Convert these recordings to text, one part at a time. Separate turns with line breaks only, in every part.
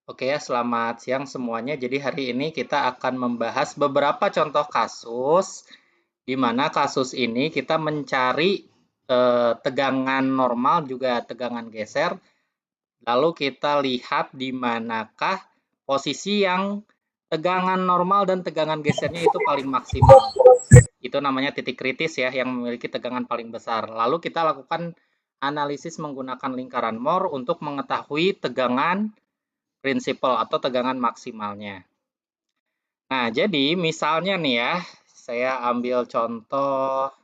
Oke ya, selamat siang semuanya. Jadi hari ini kita akan membahas beberapa contoh kasus di mana kasus ini kita mencari tegangan normal juga tegangan geser. Lalu kita lihat di manakah posisi yang tegangan normal dan tegangan gesernya itu paling maksimal. Itu namanya titik kritis ya, yang memiliki tegangan paling besar. Lalu kita lakukan analisis menggunakan lingkaran Mohr untuk mengetahui tegangan prinsipal atau tegangan maksimalnya. Nah, jadi misalnya nih ya, saya ambil contoh.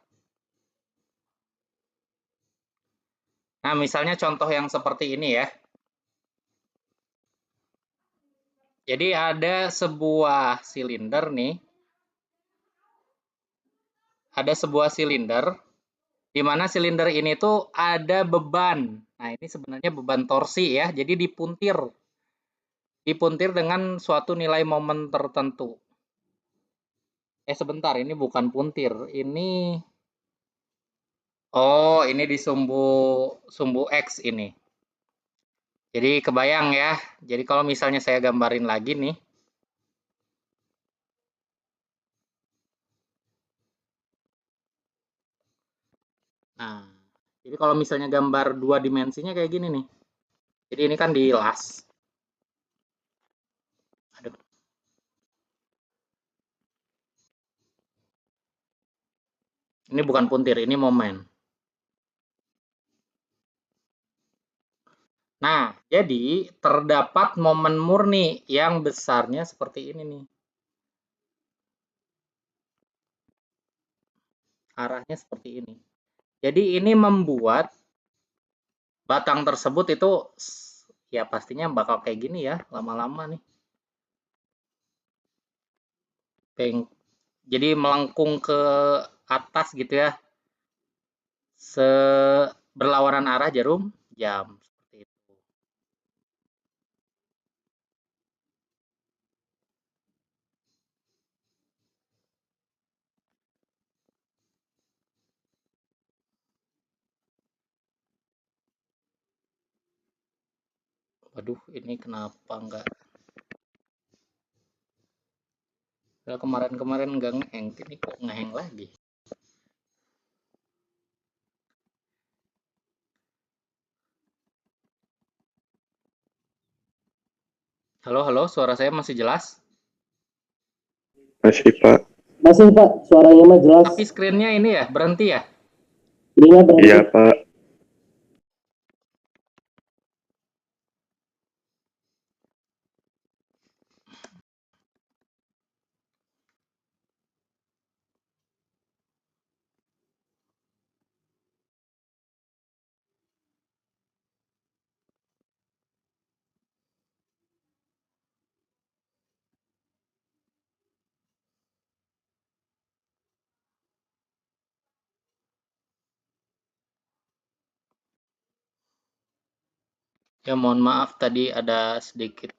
Nah, misalnya contoh yang seperti ini ya. Jadi ada sebuah silinder nih. Ada sebuah silinder, di mana silinder ini tuh ada beban. Nah, ini sebenarnya beban torsi ya. Jadi dipuntir. Dipuntir dengan suatu nilai momen tertentu. Sebentar, ini bukan puntir. Ini di sumbu sumbu X ini. Jadi kebayang ya. Jadi kalau misalnya saya gambarin lagi nih. Nah, jadi kalau misalnya gambar dua dimensinya kayak gini nih. Jadi ini kan dilas. Aduh. Ini bukan puntir, ini momen. Nah, jadi terdapat momen murni yang besarnya seperti ini nih. Arahnya seperti ini. Jadi ini membuat batang tersebut itu ya pastinya bakal kayak gini ya lama-lama nih. Jadi melengkung ke atas gitu ya. Berlawanan arah jarum jam seperti itu. Waduh, ini kenapa enggak? Kalau kemarin-kemarin enggak ngeheng, ini kok ngeheng lagi? Halo, halo, suara saya masih jelas?
Masih Pak.
Masih Pak, suaranya mah jelas.
Tapi screen-nya ini ya, berhenti ya?
Ininya berhenti.
Iya Pak.
Ya mohon maaf tadi ada sedikit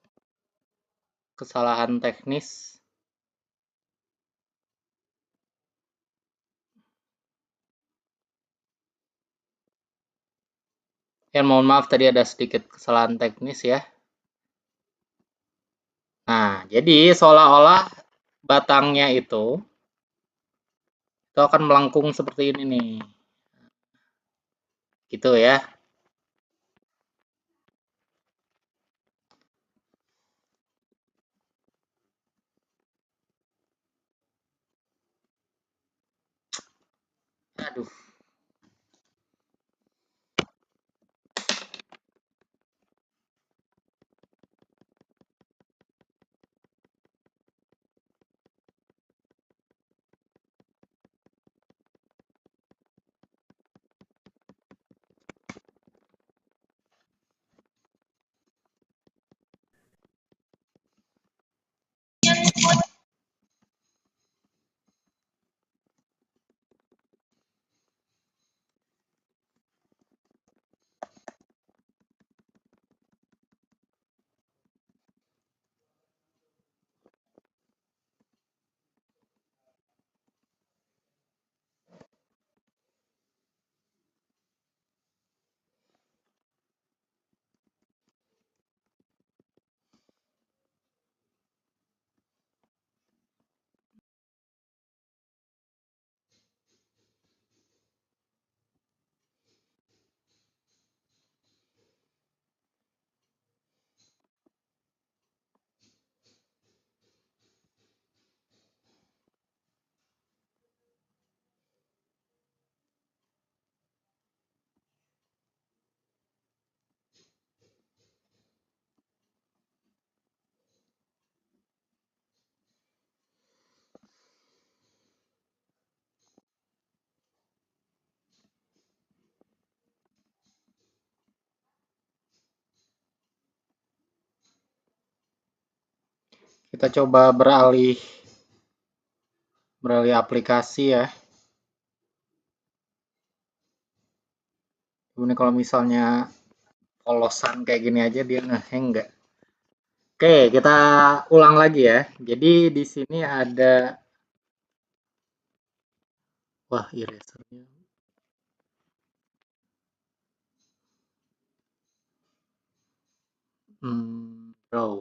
kesalahan teknis. Ya mohon maaf tadi ada sedikit kesalahan teknis ya. Nah, jadi seolah-olah batangnya itu akan melengkung seperti ini nih. Gitu ya. Aduh. Kita coba beralih aplikasi ya. Ini kalau misalnya polosan kayak gini aja dia ngeheng nggak? Oke, kita ulang lagi ya. Jadi di sini ada, wah, erasernya. Draw.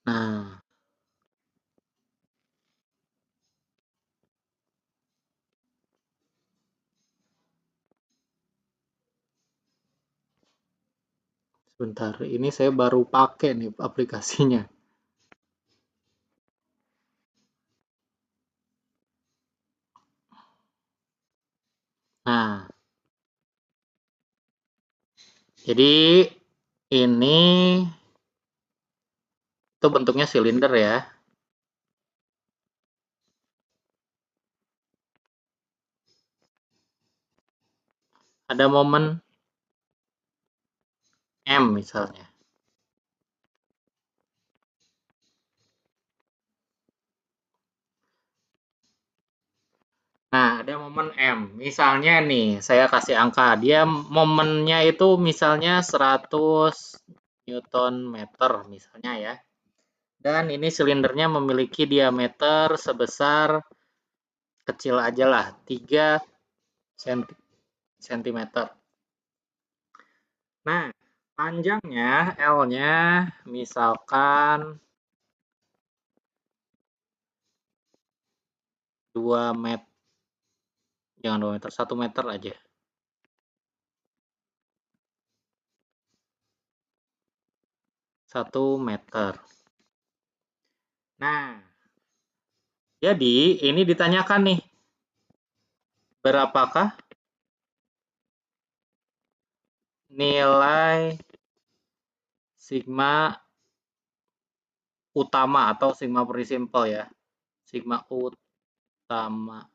Nah, sebentar. Ini saya baru pakai nih aplikasinya. Nah, jadi ini itu bentuknya silinder ya. Ada momen M misalnya. Nah, ada momen M. Misalnya nih, saya kasih angka. Dia momennya itu misalnya 100 Newton meter misalnya ya. Dan ini silindernya memiliki diameter sebesar, kecil aja lah, 3 cm. Nah, panjangnya L-nya misalkan 2 meter. Jangan 2 meter, 1 meter aja. 1 meter. Nah, jadi ini ditanyakan nih, berapakah nilai sigma utama atau sigma prinsipal ya. Sigma utama.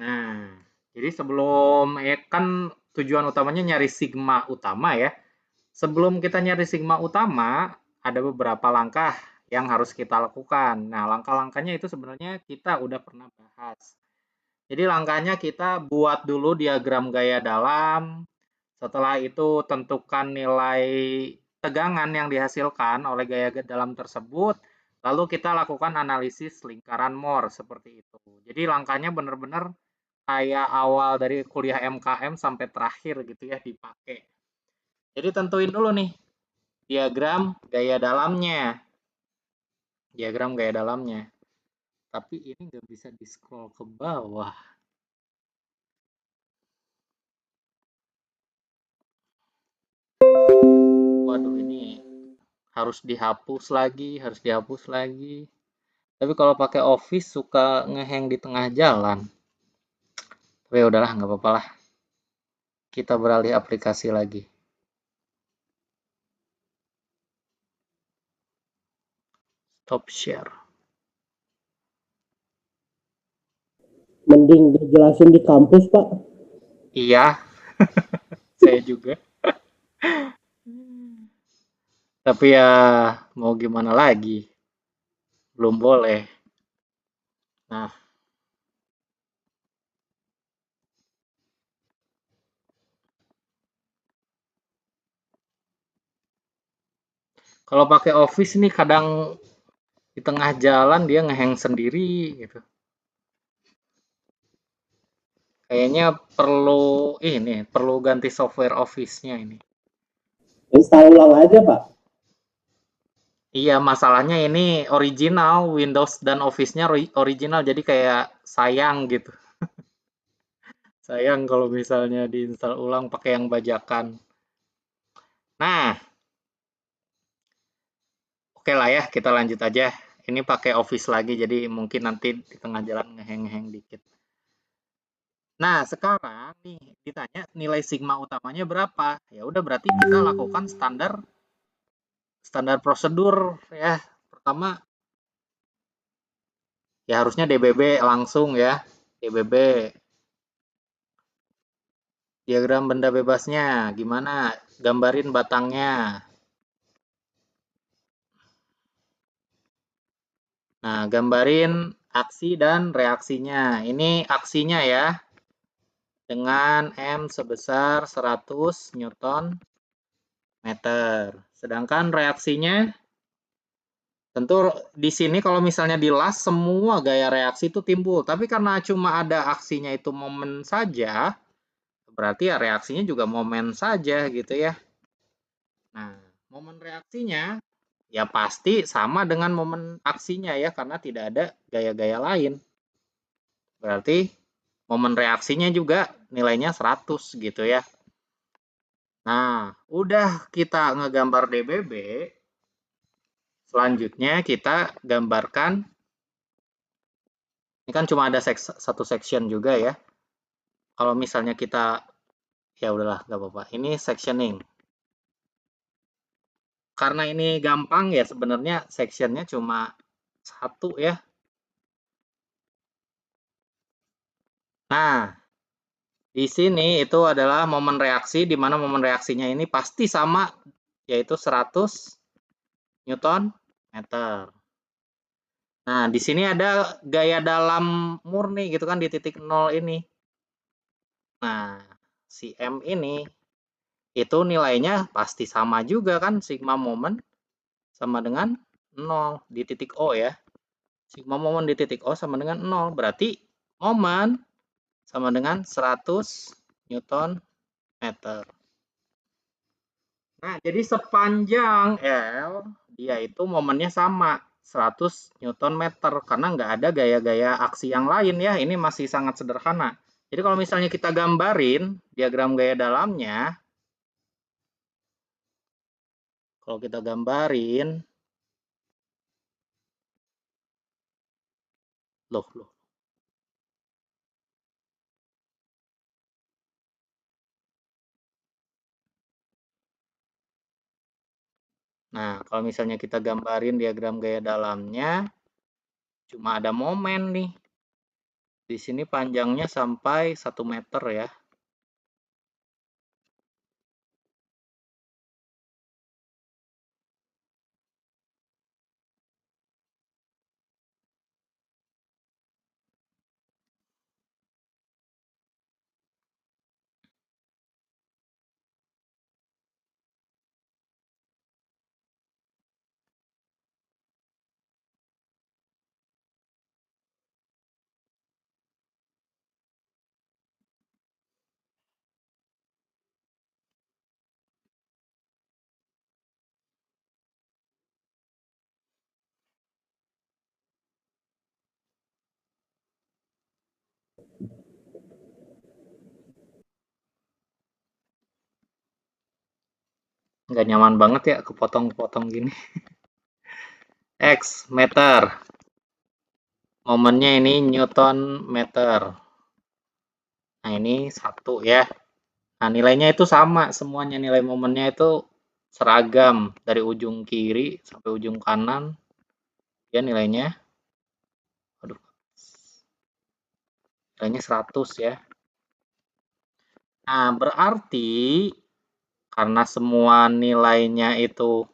Nah, jadi sebelum kan tujuan utamanya nyari sigma utama ya. Sebelum kita nyari sigma utama, ada beberapa langkah yang harus kita lakukan. Nah, langkah-langkahnya itu sebenarnya kita udah pernah bahas. Jadi langkahnya kita buat dulu diagram gaya dalam. Setelah itu tentukan nilai tegangan yang dihasilkan oleh gaya dalam tersebut. Lalu kita lakukan analisis lingkaran Mohr seperti itu. Jadi langkahnya benar-benar kayak awal dari kuliah MKM sampai terakhir gitu ya dipakai. Jadi tentuin dulu nih diagram gaya dalamnya. Diagram gaya dalamnya. Tapi ini nggak bisa di-scroll ke bawah. Waduh, ini harus dihapus lagi, harus dihapus lagi. Tapi kalau pakai Office suka ngehang di tengah jalan. Tapi ya udahlah, nggak apa-apa lah. Kita beralih aplikasi lagi. Stop share.
Mending dijelasin di kampus, Pak.
Iya, saya juga. Tapi ya mau gimana lagi? Belum boleh. Nah, kalau pakai Office nih kadang di tengah jalan dia ngehang sendiri gitu. Kayaknya perlu ganti software Office-nya ini.
Install ulang aja, Pak.
Iya, masalahnya ini original, Windows dan Office-nya original, jadi kayak sayang gitu. Sayang kalau misalnya diinstal ulang pakai yang bajakan. Nah, oke lah ya, kita lanjut aja. Ini pakai Office lagi, jadi mungkin nanti di tengah jalan ngeheng-ngeheng dikit. Nah, sekarang nih ditanya nilai sigma utamanya berapa. Ya udah berarti kita lakukan standar standar prosedur ya. Pertama ya harusnya DBB langsung ya. DBB Diagram benda bebasnya, gimana? Gambarin batangnya. Nah, gambarin aksi dan reaksinya. Ini aksinya ya, dengan M sebesar 100 Newton meter. Sedangkan reaksinya, tentu di sini kalau misalnya di las, semua gaya reaksi itu timbul. Tapi karena cuma ada aksinya itu momen saja, berarti ya reaksinya juga momen saja gitu ya. Nah, momen reaksinya ya pasti sama dengan momen aksinya ya, karena tidak ada gaya-gaya lain. Berarti momen reaksinya juga nilainya 100 gitu ya. Nah, udah kita ngegambar DBB, selanjutnya kita gambarkan, ini kan cuma ada satu section juga ya. Kalau misalnya kita, ya udahlah nggak apa-apa. Ini sectioning. Karena ini gampang ya sebenarnya sectionnya cuma satu ya. Nah, di sini itu adalah momen reaksi, di mana momen reaksinya ini pasti sama, yaitu 100 Newton meter. Nah, di sini ada gaya dalam murni gitu kan di titik nol ini. Nah, si M ini itu nilainya pasti sama juga kan, sigma momen sama dengan 0 di titik O ya. Sigma momen di titik O sama dengan 0, berarti momen sama dengan 100 Newton meter. Nah, jadi sepanjang L, dia itu momennya sama, 100 Newton meter, karena nggak ada gaya-gaya aksi yang lain ya, ini masih sangat sederhana. Jadi kalau misalnya kita gambarin diagram gaya dalamnya, kalau kita gambarin, loh. Nah, kalau misalnya kita gambarin diagram gaya dalamnya, cuma ada momen nih. Di sini panjangnya sampai 1 meter ya. Nggak nyaman banget ya kepotong-kepotong gini. X meter. Momennya ini Newton meter. Nah, ini 1 ya. Nah, nilainya itu sama semuanya. Nilai momennya itu seragam. Dari ujung kiri sampai ujung kanan. Ya nilainya, aduh, nilainya 100 ya. Nah, berarti karena semua nilainya itu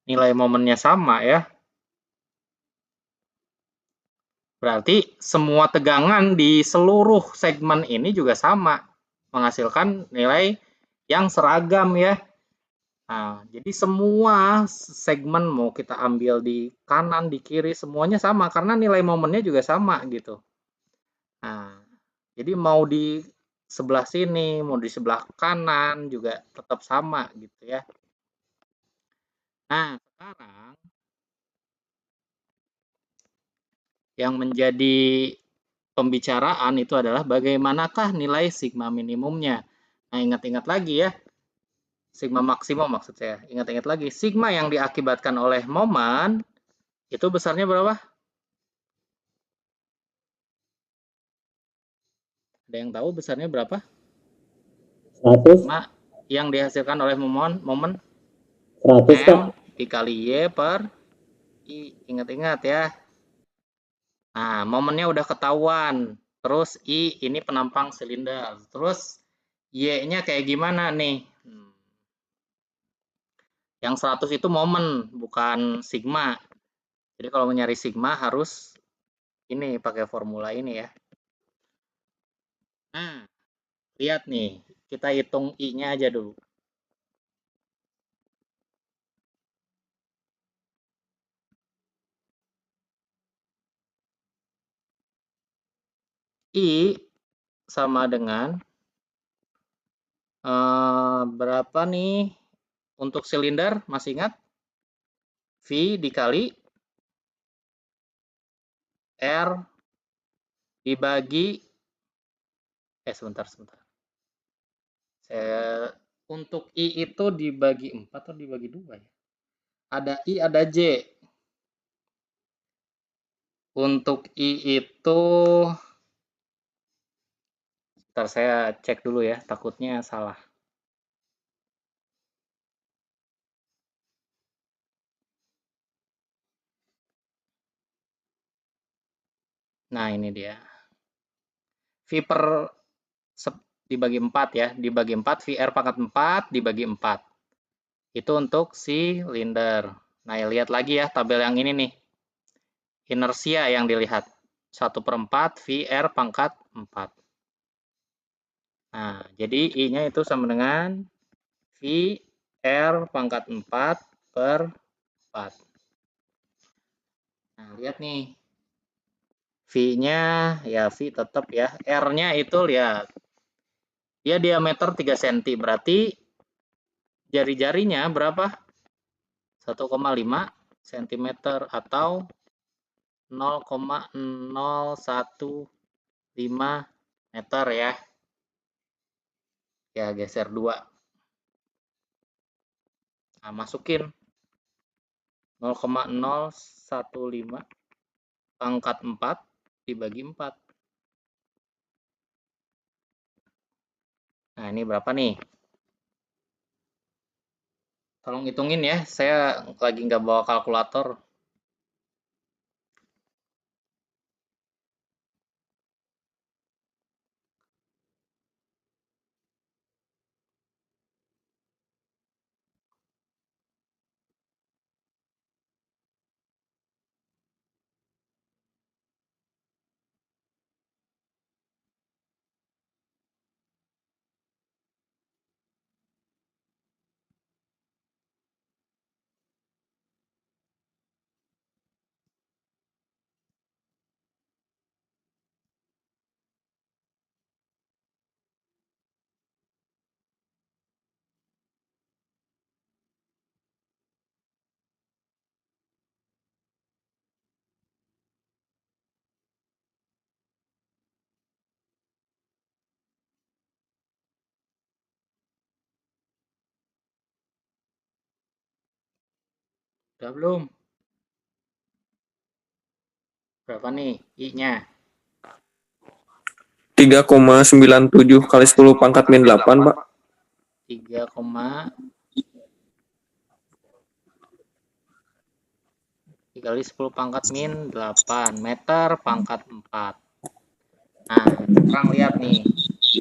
nilai momennya sama ya. Berarti semua tegangan di seluruh segmen ini juga sama. Menghasilkan nilai yang seragam ya. Nah, jadi semua segmen mau kita ambil di kanan, di kiri, semuanya sama. Karena nilai momennya juga sama gitu. Nah, jadi mau di sebelah sini, mau di sebelah kanan juga tetap sama gitu ya. Nah, sekarang yang menjadi pembicaraan itu adalah bagaimanakah nilai sigma minimumnya. Nah, ingat-ingat lagi ya, sigma maksimum maksud saya. Ingat-ingat lagi, sigma yang diakibatkan oleh momen itu besarnya berapa? Ada yang tahu besarnya berapa?
100,
Sigma yang dihasilkan oleh momen
100 Pak.
M dikali Y per I. Ingat-ingat ya. Nah, momennya udah ketahuan. Terus I ini penampang silinder. Terus Y-nya kayak gimana nih? Yang 100 itu momen, bukan sigma. Jadi kalau mau nyari sigma harus ini pakai formula ini ya. Nah, lihat nih, kita hitung I-nya aja dulu. I sama dengan berapa nih untuk silinder? Masih ingat? V dikali R dibagi sebentar. Untuk I itu dibagi 4 atau dibagi 2 ya? Ada I, ada J. Untuk I itu ntar saya cek dulu ya, takutnya salah. Nah, ini dia. V per dibagi 4 ya, dibagi 4, VR pangkat 4 dibagi 4. Itu untuk silinder. Nah, lihat lagi ya tabel yang ini nih. Inersia yang dilihat. 1/4 VR pangkat 4. Nah, jadi I-nya itu sama dengan VR pangkat 4 per 4. Nah, lihat nih. V-nya ya V tetap ya. R-nya itu lihat. Dia diameter 3 cm. Berarti jari-jarinya berapa? 1,5 cm atau 0,015 meter ya. Ya, geser 2. Nah, masukin 0,015 pangkat 4 dibagi 4. Nah, ini berapa nih? Tolong hitungin ya, saya lagi nggak bawa kalkulator. Udah belum? Berapa nih I-nya?
3,97 kali 10 pangkat min 8, Pak.
3, dikali 10 pangkat min 8 meter pangkat 4. Nah, sekarang lihat nih.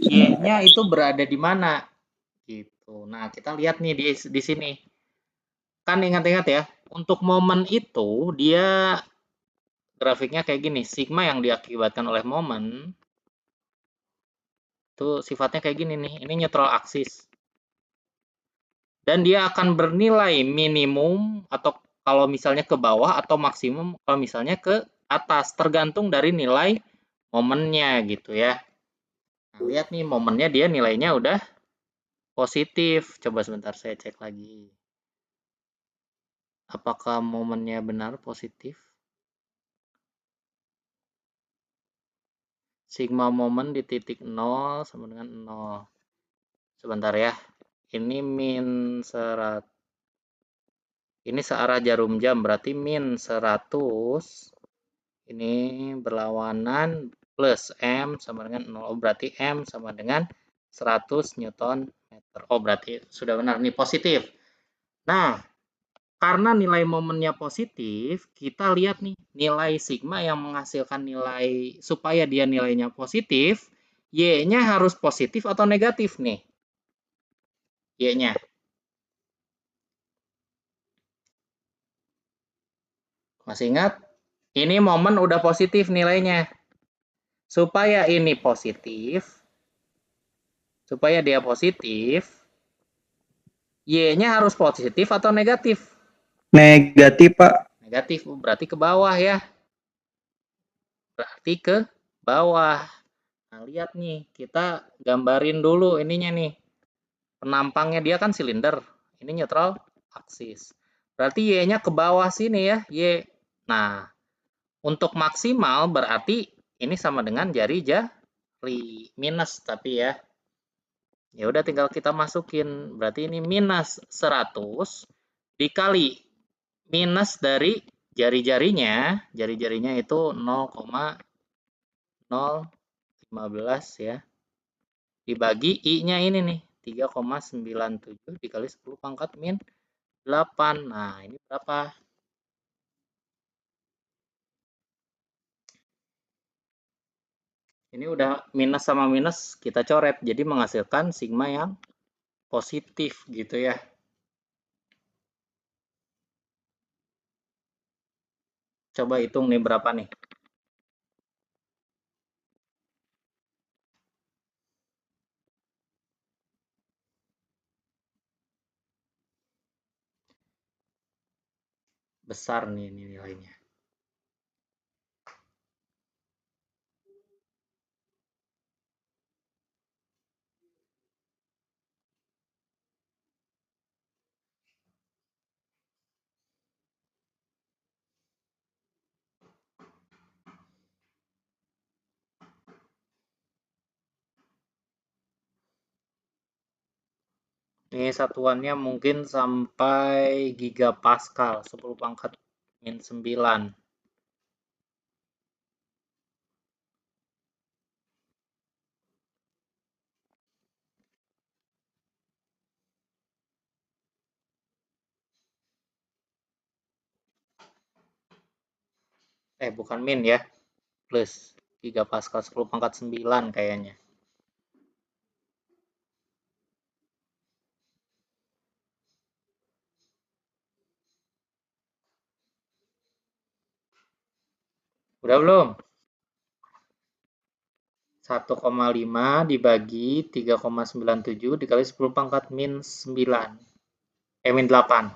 Y-nya itu berada di mana? Gitu. Nah, kita lihat nih di sini. Kan ingat-ingat ya, untuk momen itu dia grafiknya kayak gini. Sigma yang diakibatkan oleh momen itu sifatnya kayak gini nih. Ini neutral aksis. Dan dia akan bernilai minimum atau kalau misalnya ke bawah atau maksimum kalau misalnya ke atas, tergantung dari nilai momennya gitu ya. Nah, lihat nih momennya dia nilainya udah positif. Coba sebentar saya cek lagi. Apakah momennya benar positif? Sigma momen di titik 0 sama dengan 0. Sebentar ya. Ini min 100. Ini searah jarum jam berarti min 100. Ini berlawanan plus M sama dengan 0. Oh, berarti M sama dengan 100 Newton meter. Oh, berarti sudah benar. Ini positif. Nah, karena nilai momennya positif, kita lihat nih nilai sigma yang menghasilkan nilai supaya dia nilainya positif, Y-nya harus positif atau negatif nih. Y-nya. Masih ingat? Ini momen udah positif nilainya. Supaya ini positif, supaya dia positif, Y-nya harus positif atau negatif?
Negatif, Pak.
Negatif, berarti ke bawah ya. Berarti ke bawah. Nah, lihat nih, kita gambarin dulu ininya nih. Penampangnya dia kan silinder. Ini neutral aksis. Berarti Y-nya ke bawah sini ya, Y. Nah, untuk maksimal berarti ini sama dengan jari minus tapi ya. Ya udah tinggal kita masukin. Berarti ini minus 100 dikali minus dari jari-jarinya. Jari-jarinya itu 0,015 ya. Dibagi I-nya ini nih. 3,97 dikali 10 pangkat min 8. Nah, ini berapa? Ini udah minus sama minus kita coret. Jadi menghasilkan sigma yang positif gitu ya. Coba hitung nih berapa nih. Besar nih ini nilainya. Ini satuannya mungkin sampai gigapascal, 10 pangkat min 9. Bukan min ya, plus gigapascal 10 pangkat 9 kayaknya. Udah belum? 1,5 dibagi 3,97 dikali 10 pangkat min 9. Min 8.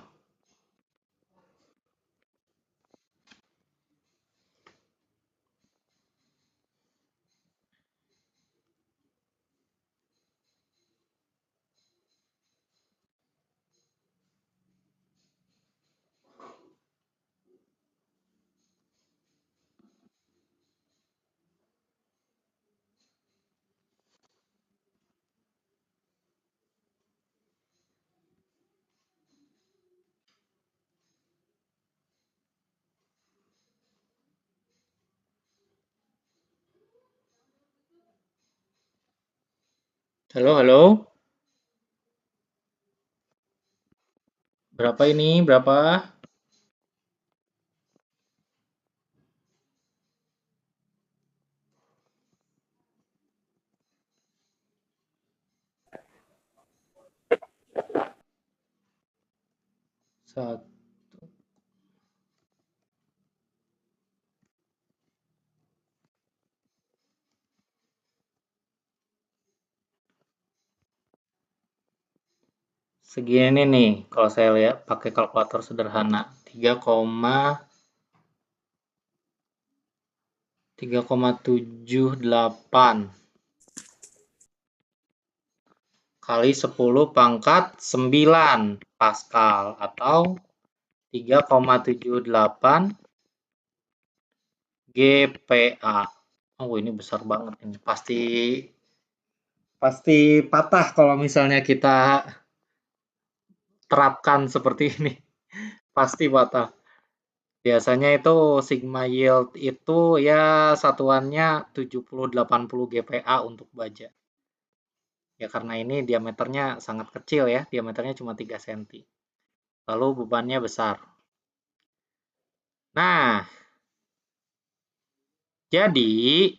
Halo, halo. Berapa ini? Berapa? Satu. Segini nih kalau saya lihat pakai kalkulator sederhana 3,78 kali 10 pangkat 9 Pascal atau 3,78 GPa. Oh, ini besar banget ini. Pasti patah kalau misalnya kita terapkan seperti ini. Pasti patah. Biasanya itu sigma yield itu ya satuannya 70-80 GPa untuk baja. Ya karena ini diameternya sangat kecil ya, diameternya cuma 3 cm. Lalu bebannya besar. Nah, jadi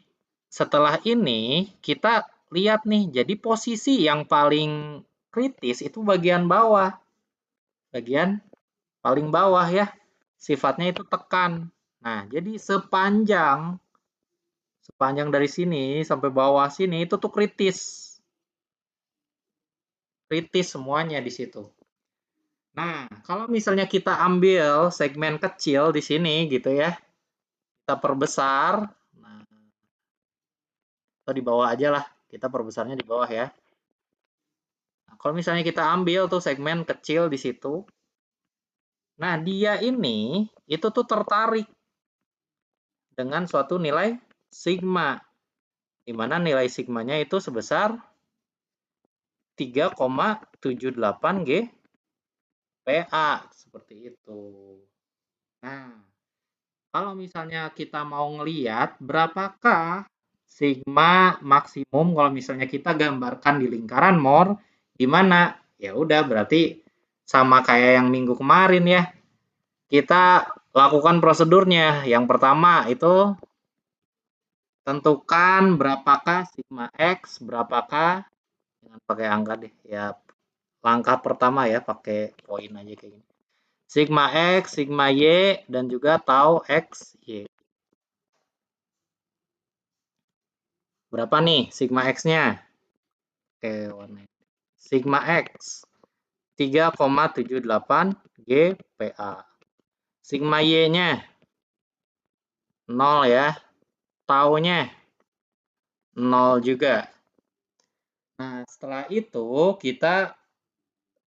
setelah ini kita lihat nih, jadi posisi yang paling kritis itu bagian bawah. Bagian paling bawah ya. Sifatnya itu tekan. Nah, jadi sepanjang dari sini sampai bawah sini itu tuh kritis. Kritis semuanya di situ. Nah, kalau misalnya kita ambil segmen kecil di sini gitu ya. Kita perbesar. Nah, atau di bawah aja lah. Kita perbesarnya di bawah ya. Nah, kalau misalnya kita ambil tuh segmen kecil di situ. Nah, dia ini itu tuh tertarik dengan suatu nilai sigma. Di mana nilai sigmanya itu sebesar 3,78 GPa. Seperti itu. Nah, kalau misalnya kita mau ngeliat berapakah sigma maksimum kalau misalnya kita gambarkan di lingkaran Moore, di mana ya udah berarti sama kayak yang minggu kemarin ya. Kita lakukan prosedurnya. Yang pertama itu tentukan berapakah sigma X, berapakah dengan pakai angka deh. Ya, langkah pertama ya pakai poin aja kayak gini. Sigma X, sigma Y, dan juga tau X, Y. Berapa nih sigma X-nya? Oke, warna ini. Sigma X 3,78 GPa. Sigma Y-nya 0 ya. Tau-nya 0 juga. Nah, setelah itu kita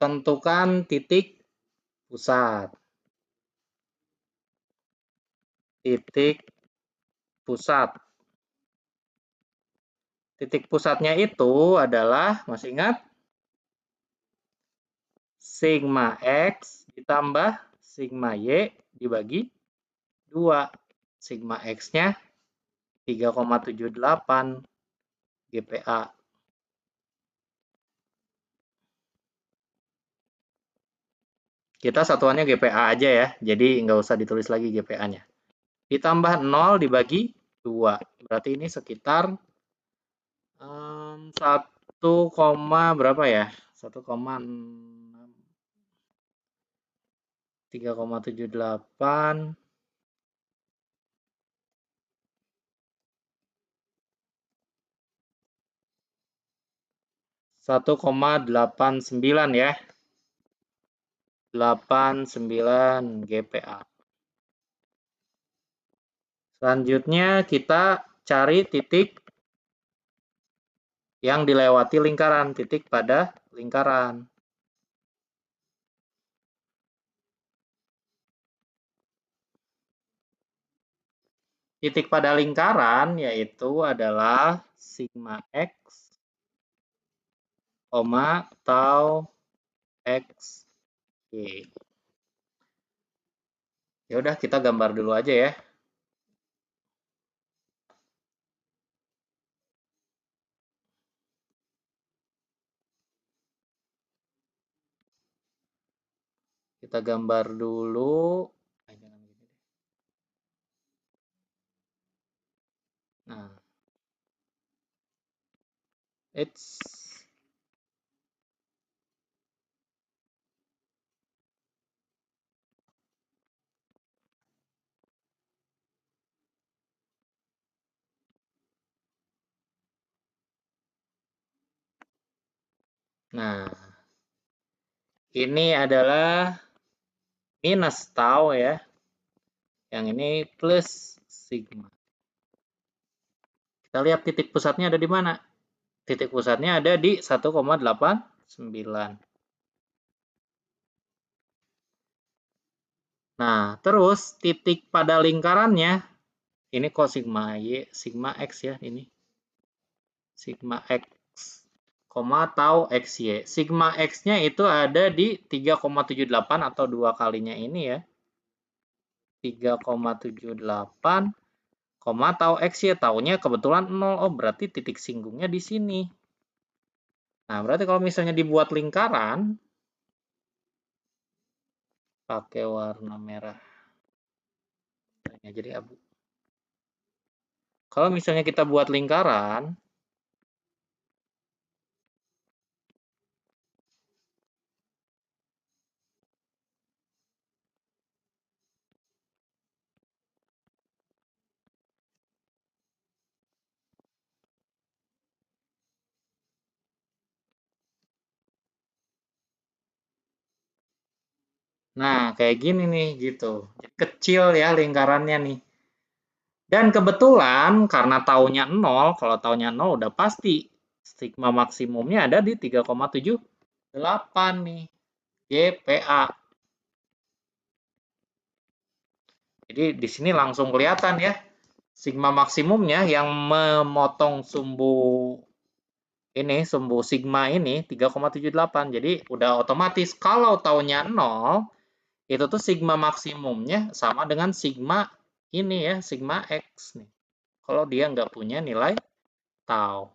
tentukan titik pusat. Titik pusat. Titik pusatnya itu adalah, masih ingat? Sigma X ditambah sigma Y dibagi 2. Sigma X-nya 3,78 GPa. Kita satuannya GPa aja ya, jadi nggak usah ditulis lagi GPa-nya. Ditambah 0 dibagi 2. Berarti ini sekitar 1, berapa ya? 3,78 1,89 ya. 89 GPa. Selanjutnya kita cari titik yang dilewati lingkaran, titik pada lingkaran. Titik pada lingkaran yaitu adalah sigma X, tau X, Y. Ya udah kita gambar dulu aja ya. Kita gambar dulu. Nah, it's Nah, ini adalah minus tau ya. Yang ini plus sigma. Kita lihat titik pusatnya ada di mana? Titik pusatnya ada di 1,89. Nah, terus titik pada lingkarannya, ini kok sigma Y, sigma X ya ini. Sigma X, tau XY. Sigma X-nya itu ada di 3,78 atau 2 kalinya ini ya. 3,78, tau XY. Taunya kebetulan 0. Oh, berarti titik singgungnya di sini. Nah, berarti kalau misalnya dibuat lingkaran, pakai warna merah. Jadi abu. Kalau misalnya kita buat lingkaran, Nah, kayak gini nih gitu. Kecil ya lingkarannya nih. Dan kebetulan karena taunya 0, kalau taunya 0 udah pasti sigma maksimumnya ada di 3,78 nih. GPA. Jadi di sini langsung kelihatan ya. Sigma maksimumnya yang memotong sumbu sigma ini 3,78. Jadi udah otomatis kalau taunya 0, itu tuh sigma maksimumnya sama dengan sigma ini ya, sigma X nih. Kalau dia nggak punya nilai tau.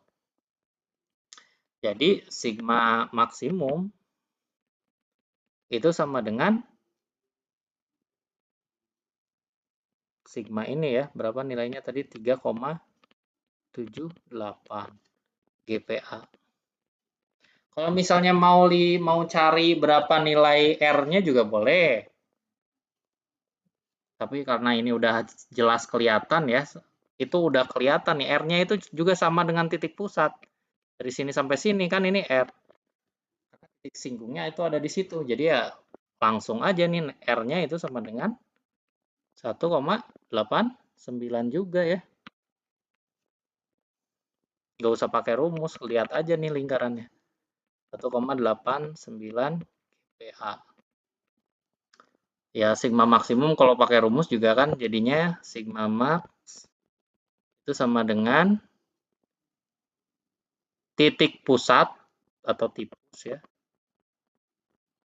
Jadi sigma maksimum itu sama dengan sigma ini ya, berapa nilainya tadi? 3,78 GPA. Kalau misalnya mau cari berapa nilai R-nya juga boleh. Tapi karena ini udah jelas kelihatan ya, itu udah kelihatan nih R-nya itu juga sama dengan titik pusat. Dari sini sampai sini kan ini R. Titik singgungnya itu ada di situ. Jadi ya langsung aja nih R-nya itu sama dengan 1,89 juga ya. Nggak usah pakai rumus, lihat aja nih lingkarannya. 1,89 PA. Ya, sigma maksimum kalau pakai rumus juga kan jadinya sigma max itu sama dengan titik pusat atau tipus ya,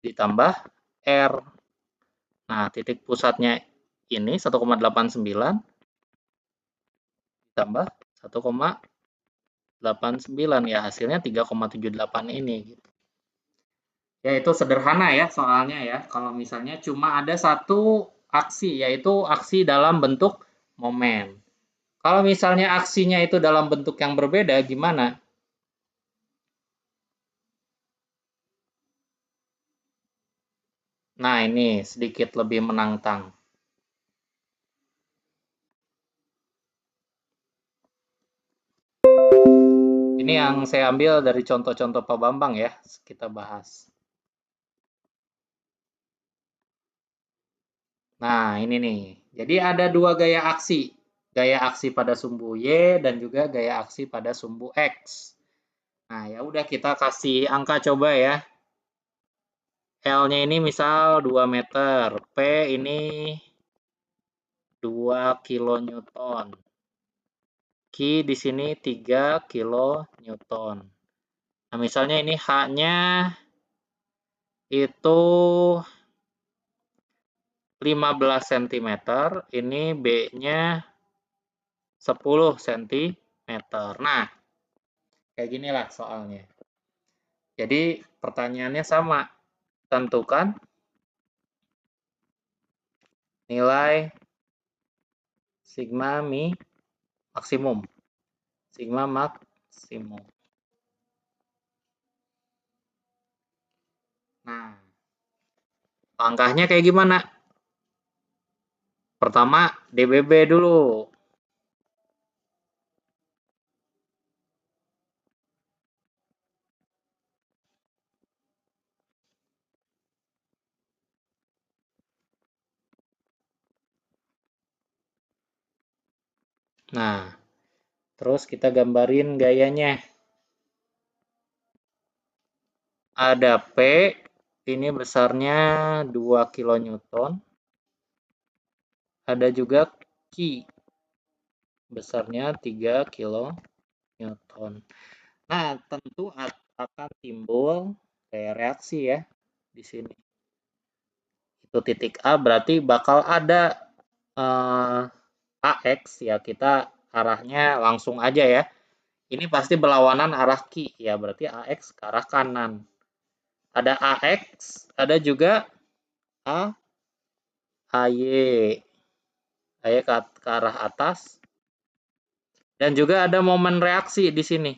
ditambah R. Nah, titik pusatnya ini 1,89 ditambah 1,89 ya, hasilnya 3,78 ini gitu. Ya, itu sederhana ya soalnya ya. Kalau misalnya cuma ada satu aksi, yaitu aksi dalam bentuk momen. Kalau misalnya aksinya itu dalam bentuk yang berbeda, gimana? Nah, ini sedikit lebih menantang. Ini yang saya ambil dari contoh-contoh Pak Bambang ya, kita bahas. Nah, ini nih. Jadi ada dua gaya aksi. Gaya aksi pada sumbu Y dan juga gaya aksi pada sumbu X. Nah, ya udah kita kasih angka coba ya. L-nya ini misal 2 meter, P ini 2 kilonewton. Q di sini 3 kilonewton. Nah, misalnya ini H-nya itu 15 cm, ini B-nya 10 cm. Nah, kayak ginilah soalnya. Jadi pertanyaannya sama. Tentukan nilai sigma mi maksimum. Sigma maksimum. Nah, langkahnya kayak gimana? Pertama, DBB dulu. Nah, terus kita gambarin gayanya. Ada P, ini besarnya 2 kilonewton. Ada juga Q, besarnya 3 kilonewton. Nah, tentu akan timbul kayak reaksi ya di sini. Itu titik A berarti bakal ada AX ya, kita arahnya langsung aja ya. Ini pasti berlawanan arah Q ya, berarti AX ke arah kanan. Ada AX, ada juga AY. AY ke arah atas. Dan juga ada momen reaksi di sini.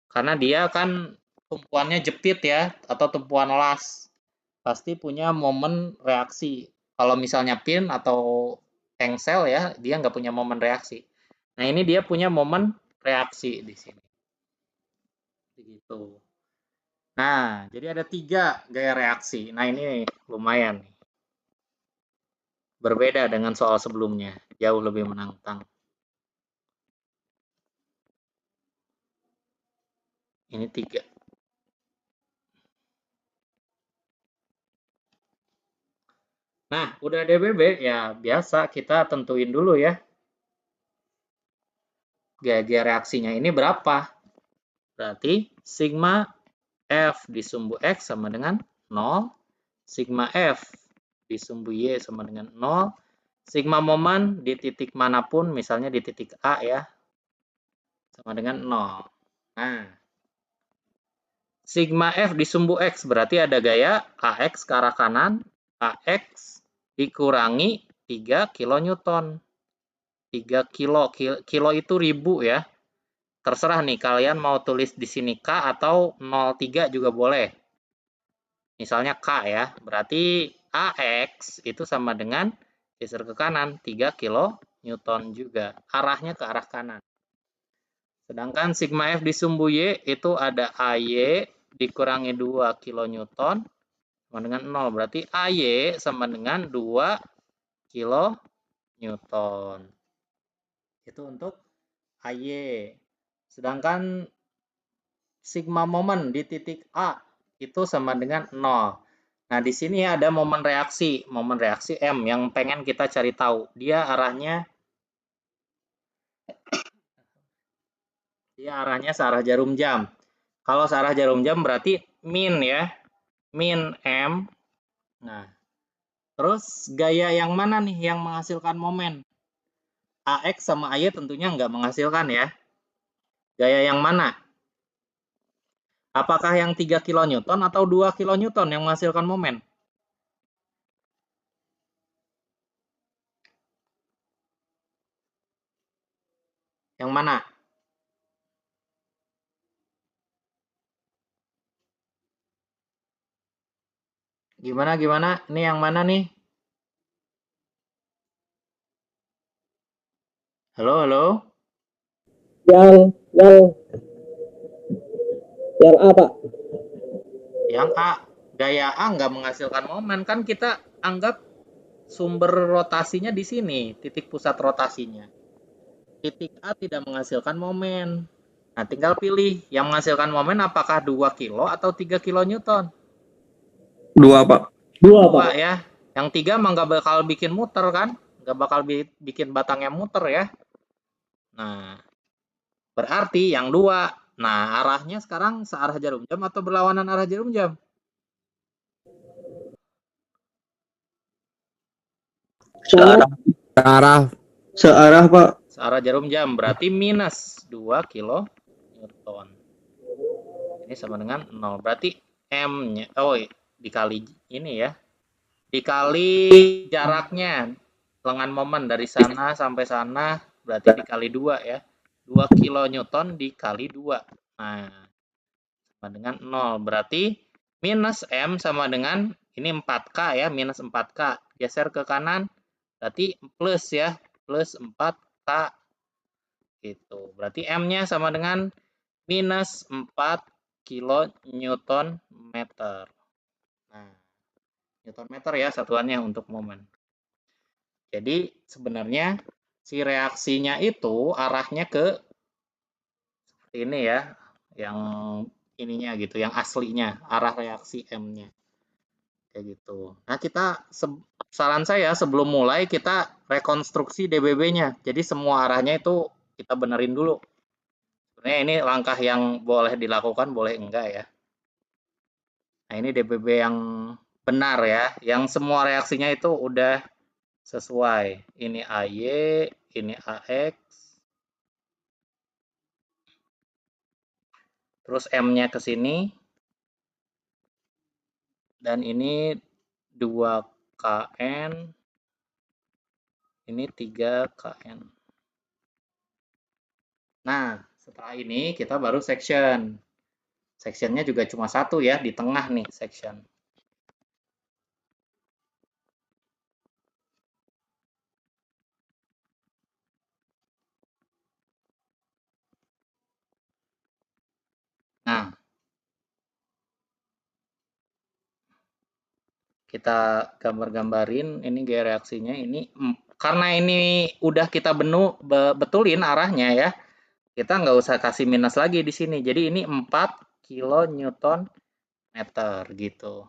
Karena dia kan tumpuannya jepit ya, atau tumpuan las. Pasti punya momen reaksi. Kalau misalnya pin atau engsel ya, dia nggak punya momen reaksi. Nah, ini dia punya momen reaksi di sini. Begitu. Nah, jadi ada 3 gaya reaksi. Nah, ini lumayan nih. Berbeda dengan soal sebelumnya, jauh lebih menantang. Ini 3. Nah, udah DBB, ya biasa kita tentuin dulu ya. Gaya reaksinya ini berapa? Berarti sigma F disumbu X sama dengan 0. Sigma F disumbu Y sama dengan 0. Sigma momen di titik manapun, misalnya di titik A ya, sama dengan 0. Nah, sigma F disumbu X berarti ada gaya AX ke arah kanan, AX dikurangi 3 kilonewton. 3 kilo, kilo itu ribu ya. Terserah nih, kalian mau tulis di sini K atau 03 juga boleh. Misalnya K ya, berarti AX itu sama dengan geser ke kanan 3 kilo Newton juga. Arahnya ke arah kanan. Sedangkan sigma F disumbu Y itu ada AY dikurangi 2 kilo Newton sama dengan 0. Berarti AY sama dengan 2 kilo Newton. Itu untuk AY. Sedangkan sigma momen di titik A itu sama dengan 0. Nah, di sini ada momen reaksi M yang pengen kita cari tahu. Dia arahnya searah jarum jam. Kalau searah jarum jam berarti min ya, min M. Nah, terus gaya yang mana nih yang menghasilkan momen? AX sama AY tentunya nggak menghasilkan ya. Gaya yang mana? Apakah yang 3 kilonewton atau 2 kilonewton yang menghasilkan momen? Yang mana? Gimana? Ini yang mana nih? Halo?
Yang A, Pak.
Yang A. Gaya A nggak menghasilkan momen. Kan kita anggap sumber rotasinya di sini, titik pusat rotasinya. Titik A tidak menghasilkan momen. Nah, tinggal pilih yang menghasilkan momen apakah 2 kilo atau 3 kilo Newton.
2, Pak.
2,
2
Pak.
ya. Yang 3 mah nggak bakal bikin muter kan? Nggak bakal bikin batangnya muter ya. Nah, berarti yang 2. Nah, arahnya sekarang searah jarum jam atau berlawanan arah jarum jam?
Searah. Searah, Pak.
Searah jarum jam berarti minus 2 kilo Newton. Ini sama dengan 0. Berarti M-nya, dikali ini ya. Dikali jaraknya, lengan momen dari sana sampai sana, berarti dikali 2 ya. 2 kilo Newton dikali 2. Nah, sama dengan 0. Berarti minus M sama dengan, ini 4K ya, minus 4K. Geser ke kanan, berarti plus ya, plus 4K. Gitu. Berarti M-nya sama dengan minus 4 kilo Newton meter. Nah, Newton meter ya satuannya untuk momen. Jadi sebenarnya si reaksinya itu arahnya ke ini ya, yang ininya gitu, yang aslinya, arah reaksi M-nya. Kayak gitu. Nah, saran saya sebelum mulai kita rekonstruksi DBB-nya. Jadi semua arahnya itu kita benerin dulu. Sebenarnya ini langkah yang boleh dilakukan, boleh enggak ya. Nah, ini DBB yang benar ya, yang semua reaksinya itu udah sesuai. Ini AY, ini AX, terus M-nya ke sini, dan ini 2KN, ini 3KN. Nah, setelah ini kita baru section. Sectionnya juga cuma satu ya, di tengah nih section. Nah, Kita gambar-gambarin ini gaya reaksinya. Ini karena ini udah kita betulin arahnya ya. Kita nggak usah kasih minus lagi di sini. Jadi ini 4 kilonewton meter gitu.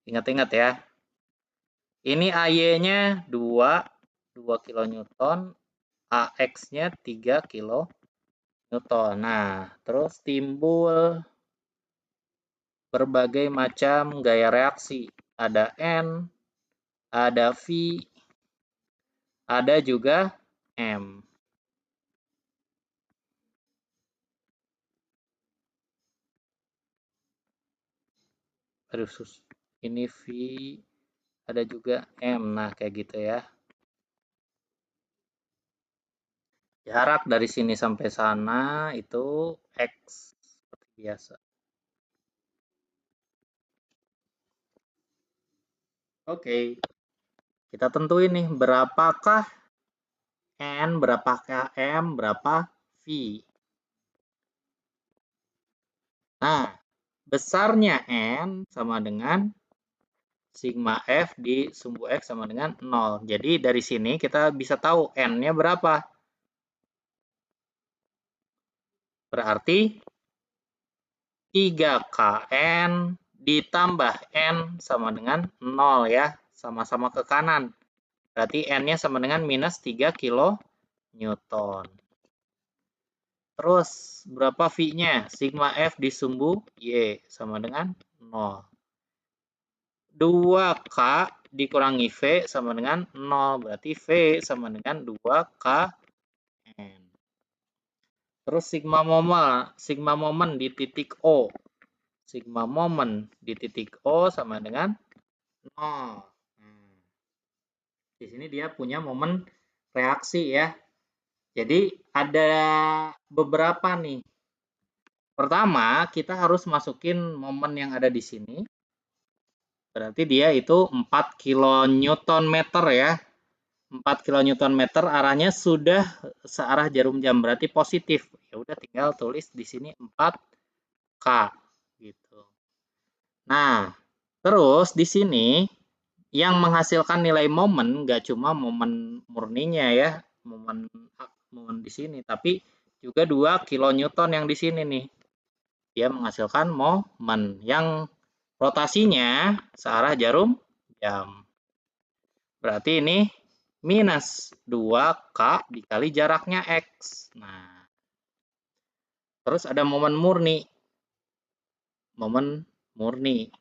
Ingat-ingat ya. Ini AY-nya 2 kilonewton, AX-nya 3 kilonewton. Nah, terus timbul berbagai macam gaya reaksi. Ada N, ada V, ada juga M. Terus ini V, ada juga M. Nah, kayak gitu ya. Jarak dari sini sampai sana itu X seperti biasa. Oke. Kita tentuin nih berapakah N, berapakah M, berapa V. Nah, besarnya N sama dengan sigma F di sumbu X sama dengan 0. Jadi dari sini kita bisa tahu N-nya berapa. Berarti 3KN ditambah N sama dengan 0 ya. Sama-sama ke kanan. Berarti N-nya sama dengan minus 3 kilonewton. Terus berapa V-nya? Sigma F di sumbu Y sama dengan 0. 2K dikurangi V sama dengan 0. Berarti V sama dengan 2KN. Terus sigma momen di titik O. Sigma momen di titik O sama dengan 0. Di sini dia punya momen reaksi ya. Jadi ada beberapa nih. Pertama, kita harus masukin momen yang ada di sini. Berarti dia itu 4 kilonewton meter ya. 4 kilonewton meter arahnya sudah searah jarum jam, berarti positif. Ya udah tinggal tulis di sini 4K gitu. Nah, terus di sini yang menghasilkan nilai momen nggak cuma momen murninya ya, momen di sini, tapi juga 2 kilonewton yang di sini nih. Dia menghasilkan momen yang rotasinya searah jarum jam. Berarti ini minus 2K dikali jaraknya X. Nah, terus ada momen murni. Momen murni.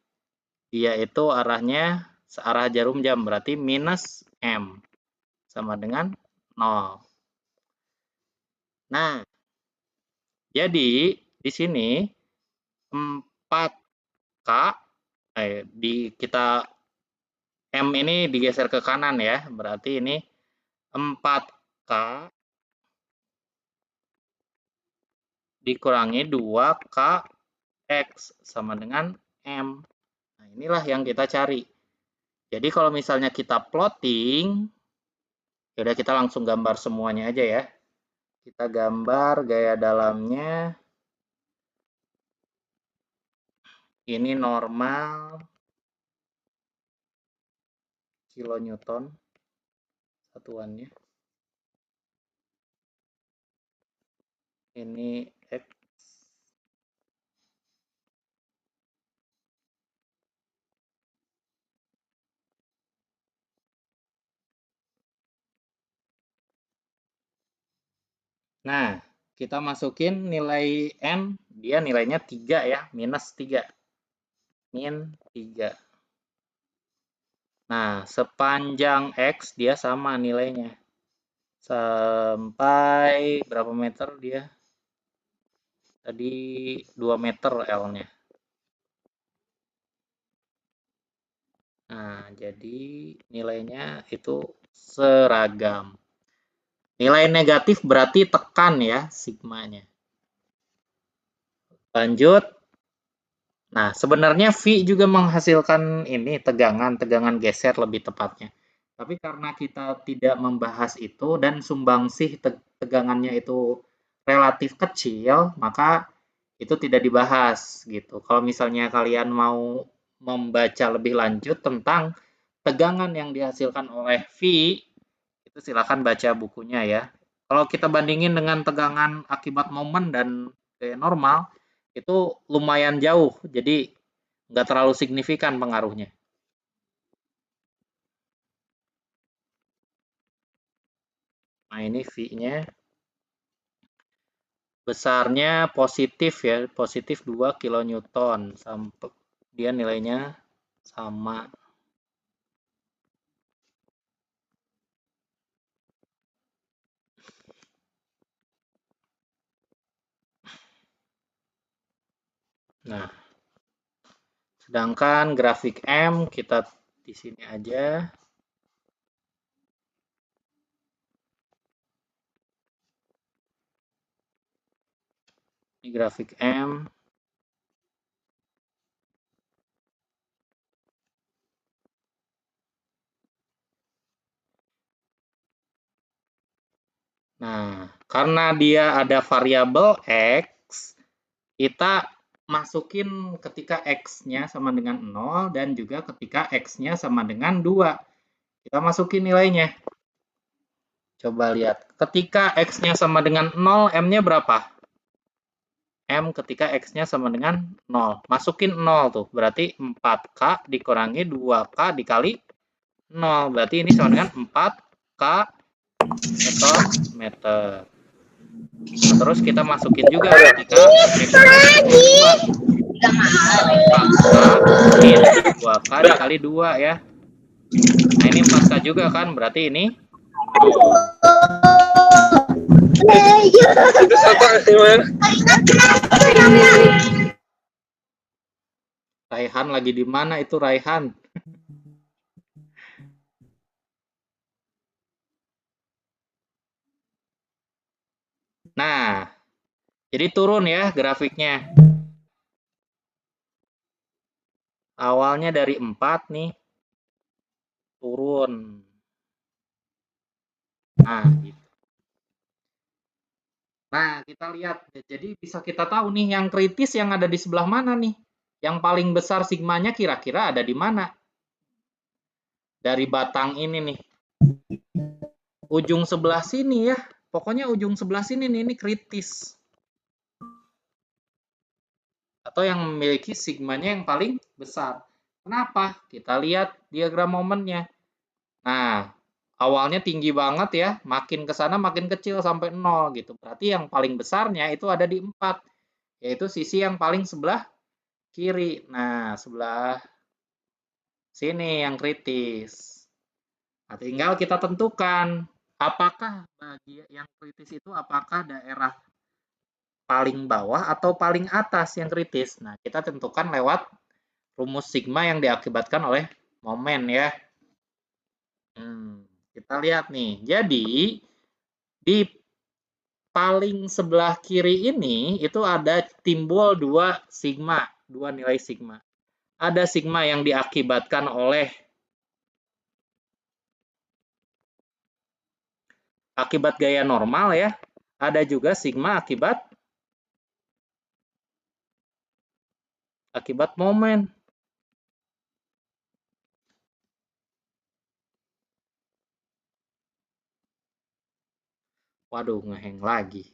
Dia itu arahnya searah jarum jam. Berarti minus M. Sama dengan 0. Nah, jadi di sini 4K kita M ini digeser ke kanan ya. Berarti ini 4K dikurangi 2KX sama dengan M. Nah, inilah yang kita cari. Jadi kalau misalnya kita plotting, yaudah kita langsung gambar semuanya aja ya. Kita gambar gaya dalamnya. Ini normal kilonewton satuannya. Ini X. Nah, kita masukin nilai N, dia nilainya 3 ya, minus 3. Min 3. Nah, sepanjang X dia sama nilainya. Sampai berapa meter dia? Tadi 2 meter L-nya. Nah, jadi nilainya itu seragam. Nilai negatif berarti tekan ya sigmanya. Lanjut. Nah, sebenarnya V juga menghasilkan ini tegangan geser lebih tepatnya. Tapi karena kita tidak membahas itu dan sumbangsih tegangannya itu relatif kecil, maka itu tidak dibahas gitu. Kalau misalnya kalian mau membaca lebih lanjut tentang tegangan yang dihasilkan oleh V, itu silakan baca bukunya ya. Kalau kita bandingin dengan tegangan akibat momen dan gaya normal, itu lumayan jauh, jadi nggak terlalu signifikan pengaruhnya. Nah, ini V-nya. Besarnya positif ya, positif 2 kilonewton. Sampai dia nilainya sama. Nah, sedangkan grafik M kita di sini aja. Ini grafik M. Nah, karena dia ada variabel X, kita masukin ketika X-nya sama dengan 0 dan juga ketika X-nya sama dengan 2. Kita masukin nilainya. Coba lihat. Ketika X-nya sama dengan 0, M-nya berapa? M ketika X-nya sama dengan 0. Masukin 0 tuh. Berarti 4K dikurangi 2K dikali 0. Berarti ini sama dengan 4K meter. Nah, terus kita masukin juga ketika X-nya sama dengan 2. 4K min 2K dikali 2 ya. Nah, ini 4K juga kan. Berarti ini
Terus apa gimana?
Raihan lagi di mana itu Raihan? Nah, jadi turun ya grafiknya. Awalnya dari 4 nih. Turun. Nah, gitu. Nah, kita lihat. Jadi bisa kita tahu nih yang kritis yang ada di sebelah mana nih. Yang paling besar sigmanya kira-kira ada di mana? Dari batang ini nih. Ujung sebelah sini ya. Pokoknya ujung sebelah sini nih, ini kritis. Atau yang memiliki sigmanya yang paling besar. Kenapa? Kita lihat diagram momennya. Nah, awalnya tinggi banget ya, makin ke sana makin kecil sampai 0 gitu. Berarti yang paling besarnya itu ada di 4, yaitu sisi yang paling sebelah kiri. Nah, sebelah sini yang kritis. Nah, tinggal kita tentukan apakah bagian yang kritis itu apakah daerah paling bawah atau paling atas yang kritis. Nah, kita tentukan lewat rumus sigma yang diakibatkan oleh momen ya. Kita lihat nih. Jadi di paling sebelah kiri ini itu ada timbul 2 sigma, 2 nilai sigma. Ada sigma yang diakibatkan oleh akibat gaya normal ya. Ada juga sigma akibat momen. Waduh, ngeheng lagi.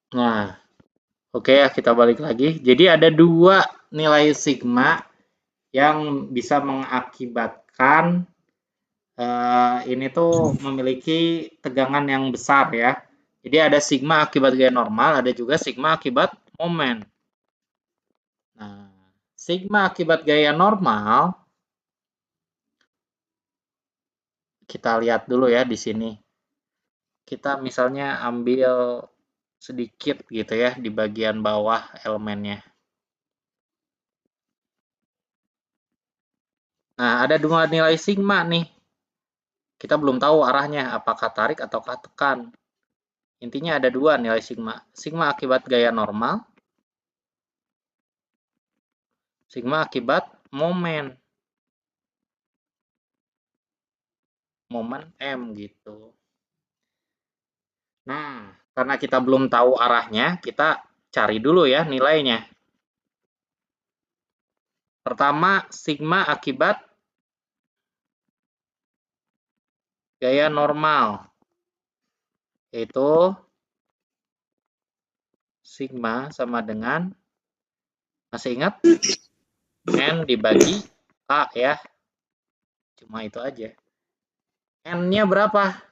Nah, oke ya, kita balik lagi. Jadi ada dua nilai sigma yang bisa mengakibatkan ini tuh memiliki tegangan yang besar ya. Jadi ada sigma akibat gaya normal, ada juga sigma akibat momen. Nah, sigma akibat gaya normal, kita lihat dulu ya di sini. Kita misalnya ambil sedikit gitu ya di bagian bawah elemennya. Nah, ada dua nilai sigma nih. Kita belum tahu arahnya, apakah tarik ataukah tekan. Intinya ada dua nilai sigma. Sigma akibat gaya normal, sigma akibat momen. Momen M gitu. Nah, karena kita belum tahu arahnya, kita cari dulu ya nilainya. Pertama, sigma akibat gaya normal, yaitu sigma sama dengan, masih ingat? N dibagi A ya. Cuma itu aja. N-nya berapa?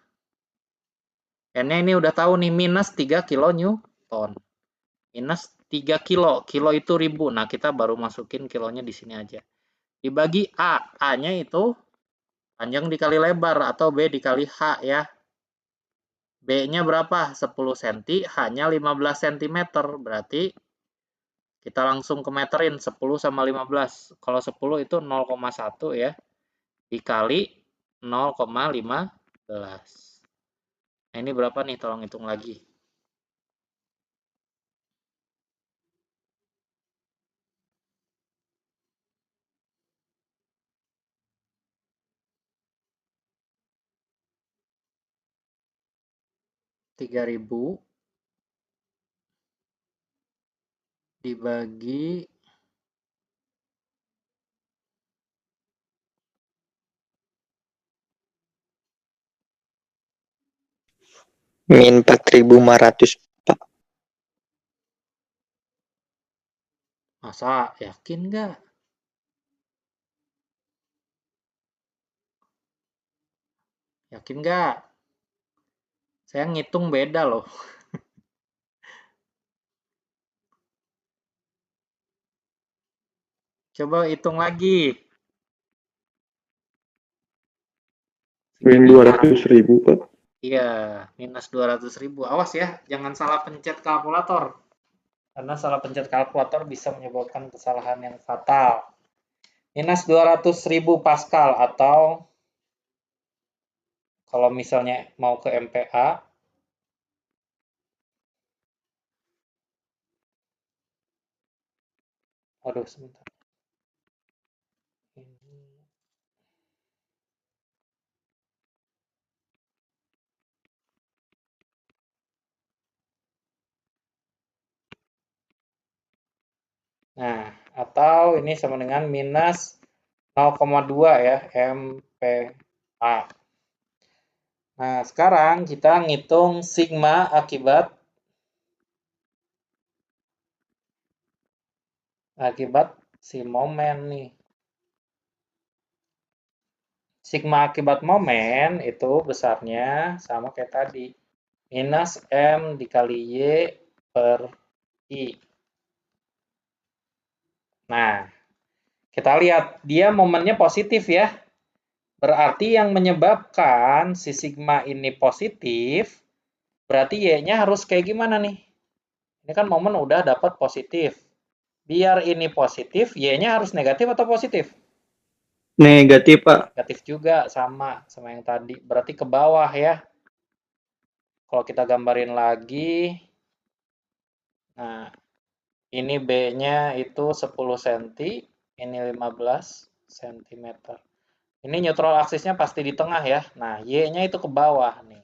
N-nya ini udah tahu nih, minus 3 kilonewton. Minus 3 kilo. Kilo itu ribu. Nah, kita baru masukin kilonya di sini aja. Dibagi A. A-nya itu panjang dikali lebar atau B dikali H ya. B-nya berapa? 10 cm, H-nya 15 cm. Berarti kita langsung kemeterin 10 sama 15. Kalau 10 itu 0,1 ya. Dikali 0,15. Nah, ini berapa nih? Tolong hitung lagi. Tiga ribu dibagi
Min 4.500, Pak.
masa yakin nggak? Yakin nggak? Saya ngitung beda loh. Coba hitung lagi.
Min 200.000, Pak.
Iya, minus 200.000. Awas ya, jangan salah pencet kalkulator. Karena salah pencet kalkulator bisa menyebabkan kesalahan yang fatal. Minus 200.000 Pascal atau kalau misalnya mau ke MPa, aduh sebentar. Nah, atau ini sama dengan minus 0,2 ya, MPa. Nah, sekarang kita ngitung sigma akibat si momen nih. Sigma akibat momen itu besarnya sama kayak tadi. Minus M dikali Y per I. Nah, kita lihat dia momennya positif ya. Berarti yang menyebabkan si sigma ini positif, berarti Y-nya harus kayak gimana nih? Ini kan momen udah dapat positif. Biar ini positif, Y-nya harus negatif atau positif?
Negatif, Pak.
Negatif juga, sama yang tadi. Berarti ke bawah ya. Kalau kita gambarin lagi, nah ini B-nya itu 10 cm, ini 15 cm. Ini neutral aksisnya pasti di tengah ya. Nah, Y-nya itu ke bawah nih.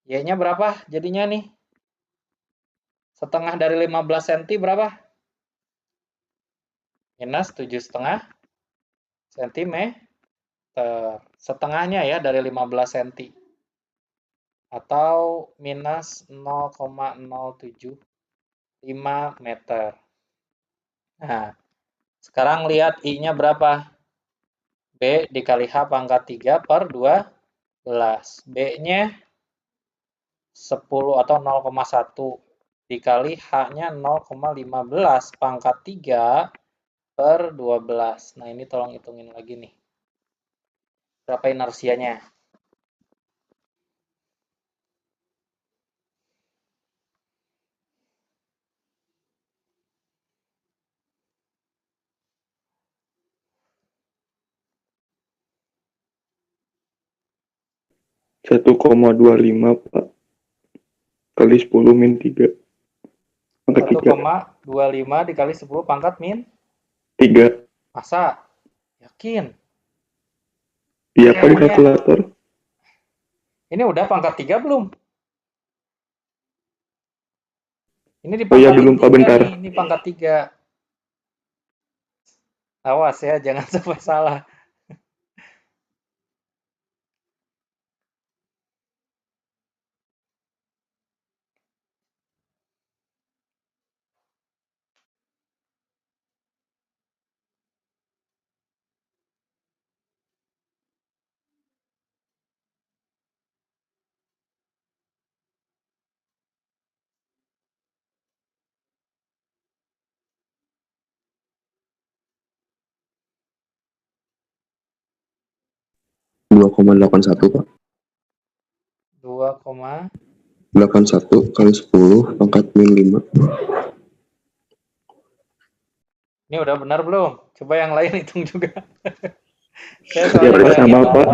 Y-nya berapa jadinya nih? Setengah dari 15 cm berapa? Minus 7,5 cm. Setengahnya ya dari 15 cm. atau minus 0,075 meter. Nah, sekarang lihat I-nya berapa? B dikali H pangkat 3 per 12. B-nya 10 atau 0,1 dikali H-nya 0,15 pangkat 3 per 12. Nah, ini tolong hitungin lagi nih. Berapa inersianya?
Satu 1,25 Pak. Kali 10 min 3. Pangkat 3.
1,25 dikali 10 pangkat min
3.
Masa? Yakin?
Iya Pak di
Emangnya
kalkulator.
ini udah pangkat 3 belum? Ini
Oh ya
dipangkatin
belum Pak
3
bentar.
nih, ini pangkat 3. Awas ya, jangan sampai salah.
Dua 2,81 Pak. 81 kali 10 pangkat min 5.
Ini udah benar belum? Coba yang lain hitung juga. Saya
Ya
soalnya
Pak
nggak
sama
hitung
Pak.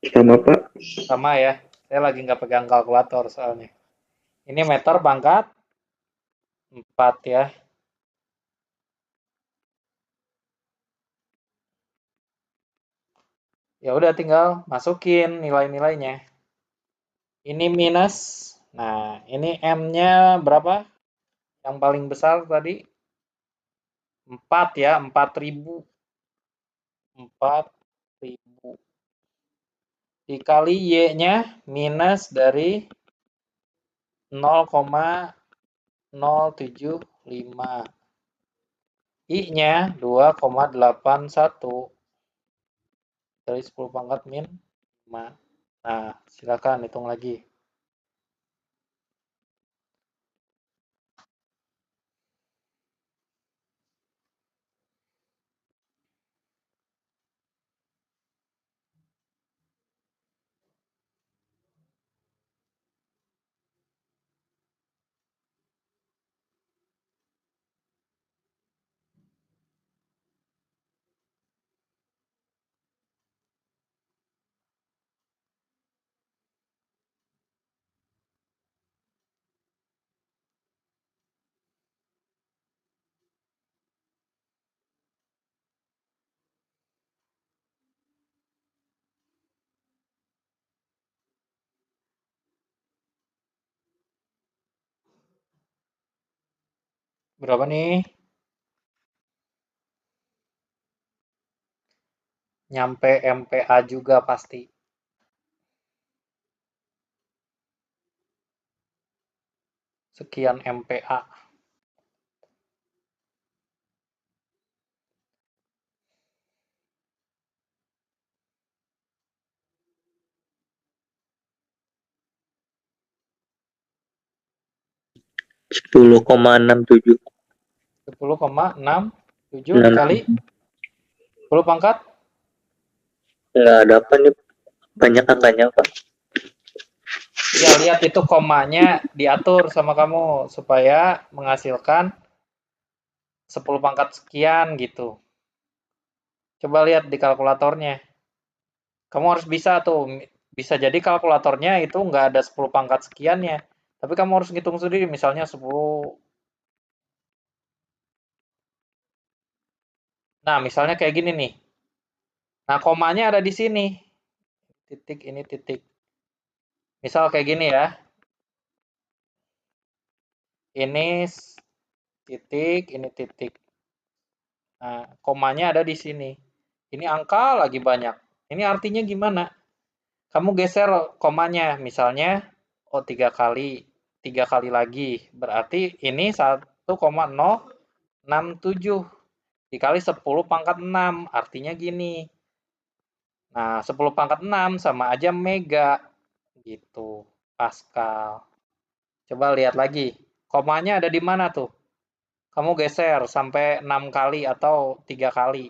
Sama Pak.
Sama ya. Saya lagi nggak pegang kalkulator soalnya. Ini meter pangkat 4 ya. Ya udah tinggal masukin nilai-nilainya. Ini minus. Nah, ini M-nya berapa? Yang paling besar tadi 4 ya, 4.000. 4.000. Dikali Y-nya minus dari 0,075. I-nya 2,81 dari 10 pangkat min 5. Nah, silakan hitung lagi. Berapa nih? Nyampe MPA juga pasti. Sekian MPA.
Sepuluh koma 67.
10,67 dikali 10 pangkat?
Nggak ada apa nih, banyak angkanya Pak.
Ya, lihat itu komanya diatur sama kamu supaya menghasilkan 10 pangkat sekian gitu. Coba lihat di kalkulatornya. Kamu harus bisa tuh. Bisa jadi kalkulatornya itu nggak ada 10 pangkat sekiannya. Tapi kamu harus ngitung sendiri, misalnya 10. Nah, misalnya kayak gini nih. Nah, komanya ada di sini. Titik, ini titik. Misal kayak gini ya. Ini titik, ini titik. Nah, komanya ada di sini. Ini angka lagi banyak. Ini artinya gimana? kamu geser komanya, misalnya, oh 3 kali lagi, berarti ini 1,067 dikali 10 pangkat 6, artinya gini. Nah, 10 pangkat 6 sama aja mega, gitu, Pascal. Coba lihat lagi, komanya ada di mana tuh? Kamu geser sampai 6 kali atau 3 kali.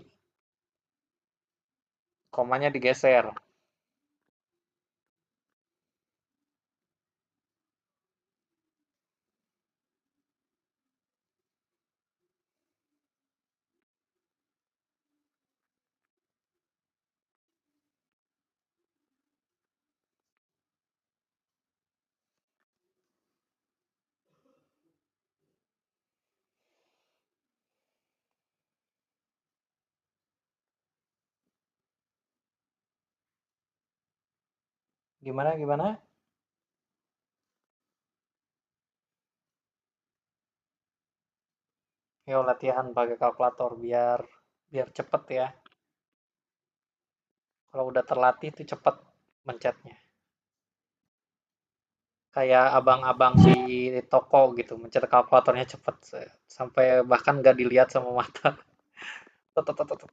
Komanya digeser. Gimana? Yuk latihan pakai kalkulator biar cepet ya. Kalau udah terlatih tuh cepet mencetnya. Kayak abang-abang di toko gitu, mencet kalkulatornya cepet sampai bahkan nggak dilihat sama mata. Tet, tet, tet, tet.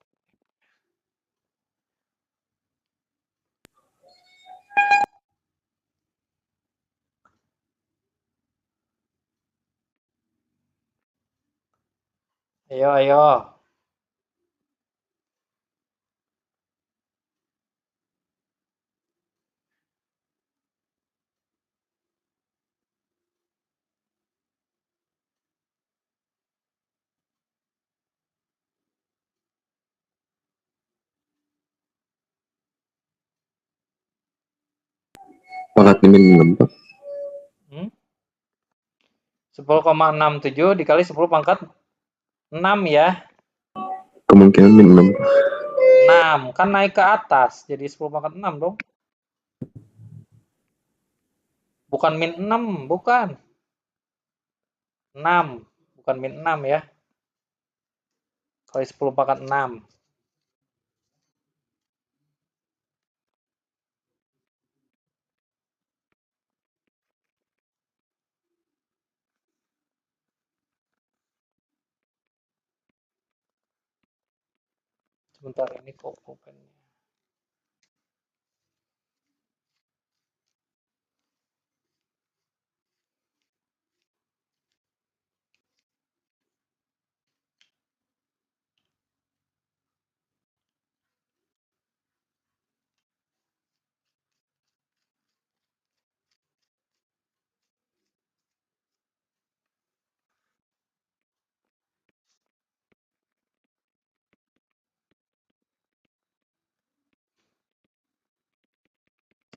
Ayo.
Pangkat min 6, Pak.
10,67 dikali 10 pangkat 6 ya.
Kemungkinan min 6.
6 kan naik ke atas jadi 10 pangkat 6 dong. Bukan min 6, bukan. 6, bukan min 6 ya. Kali 10 pangkat 6. Sebentar ini kok pulpennya.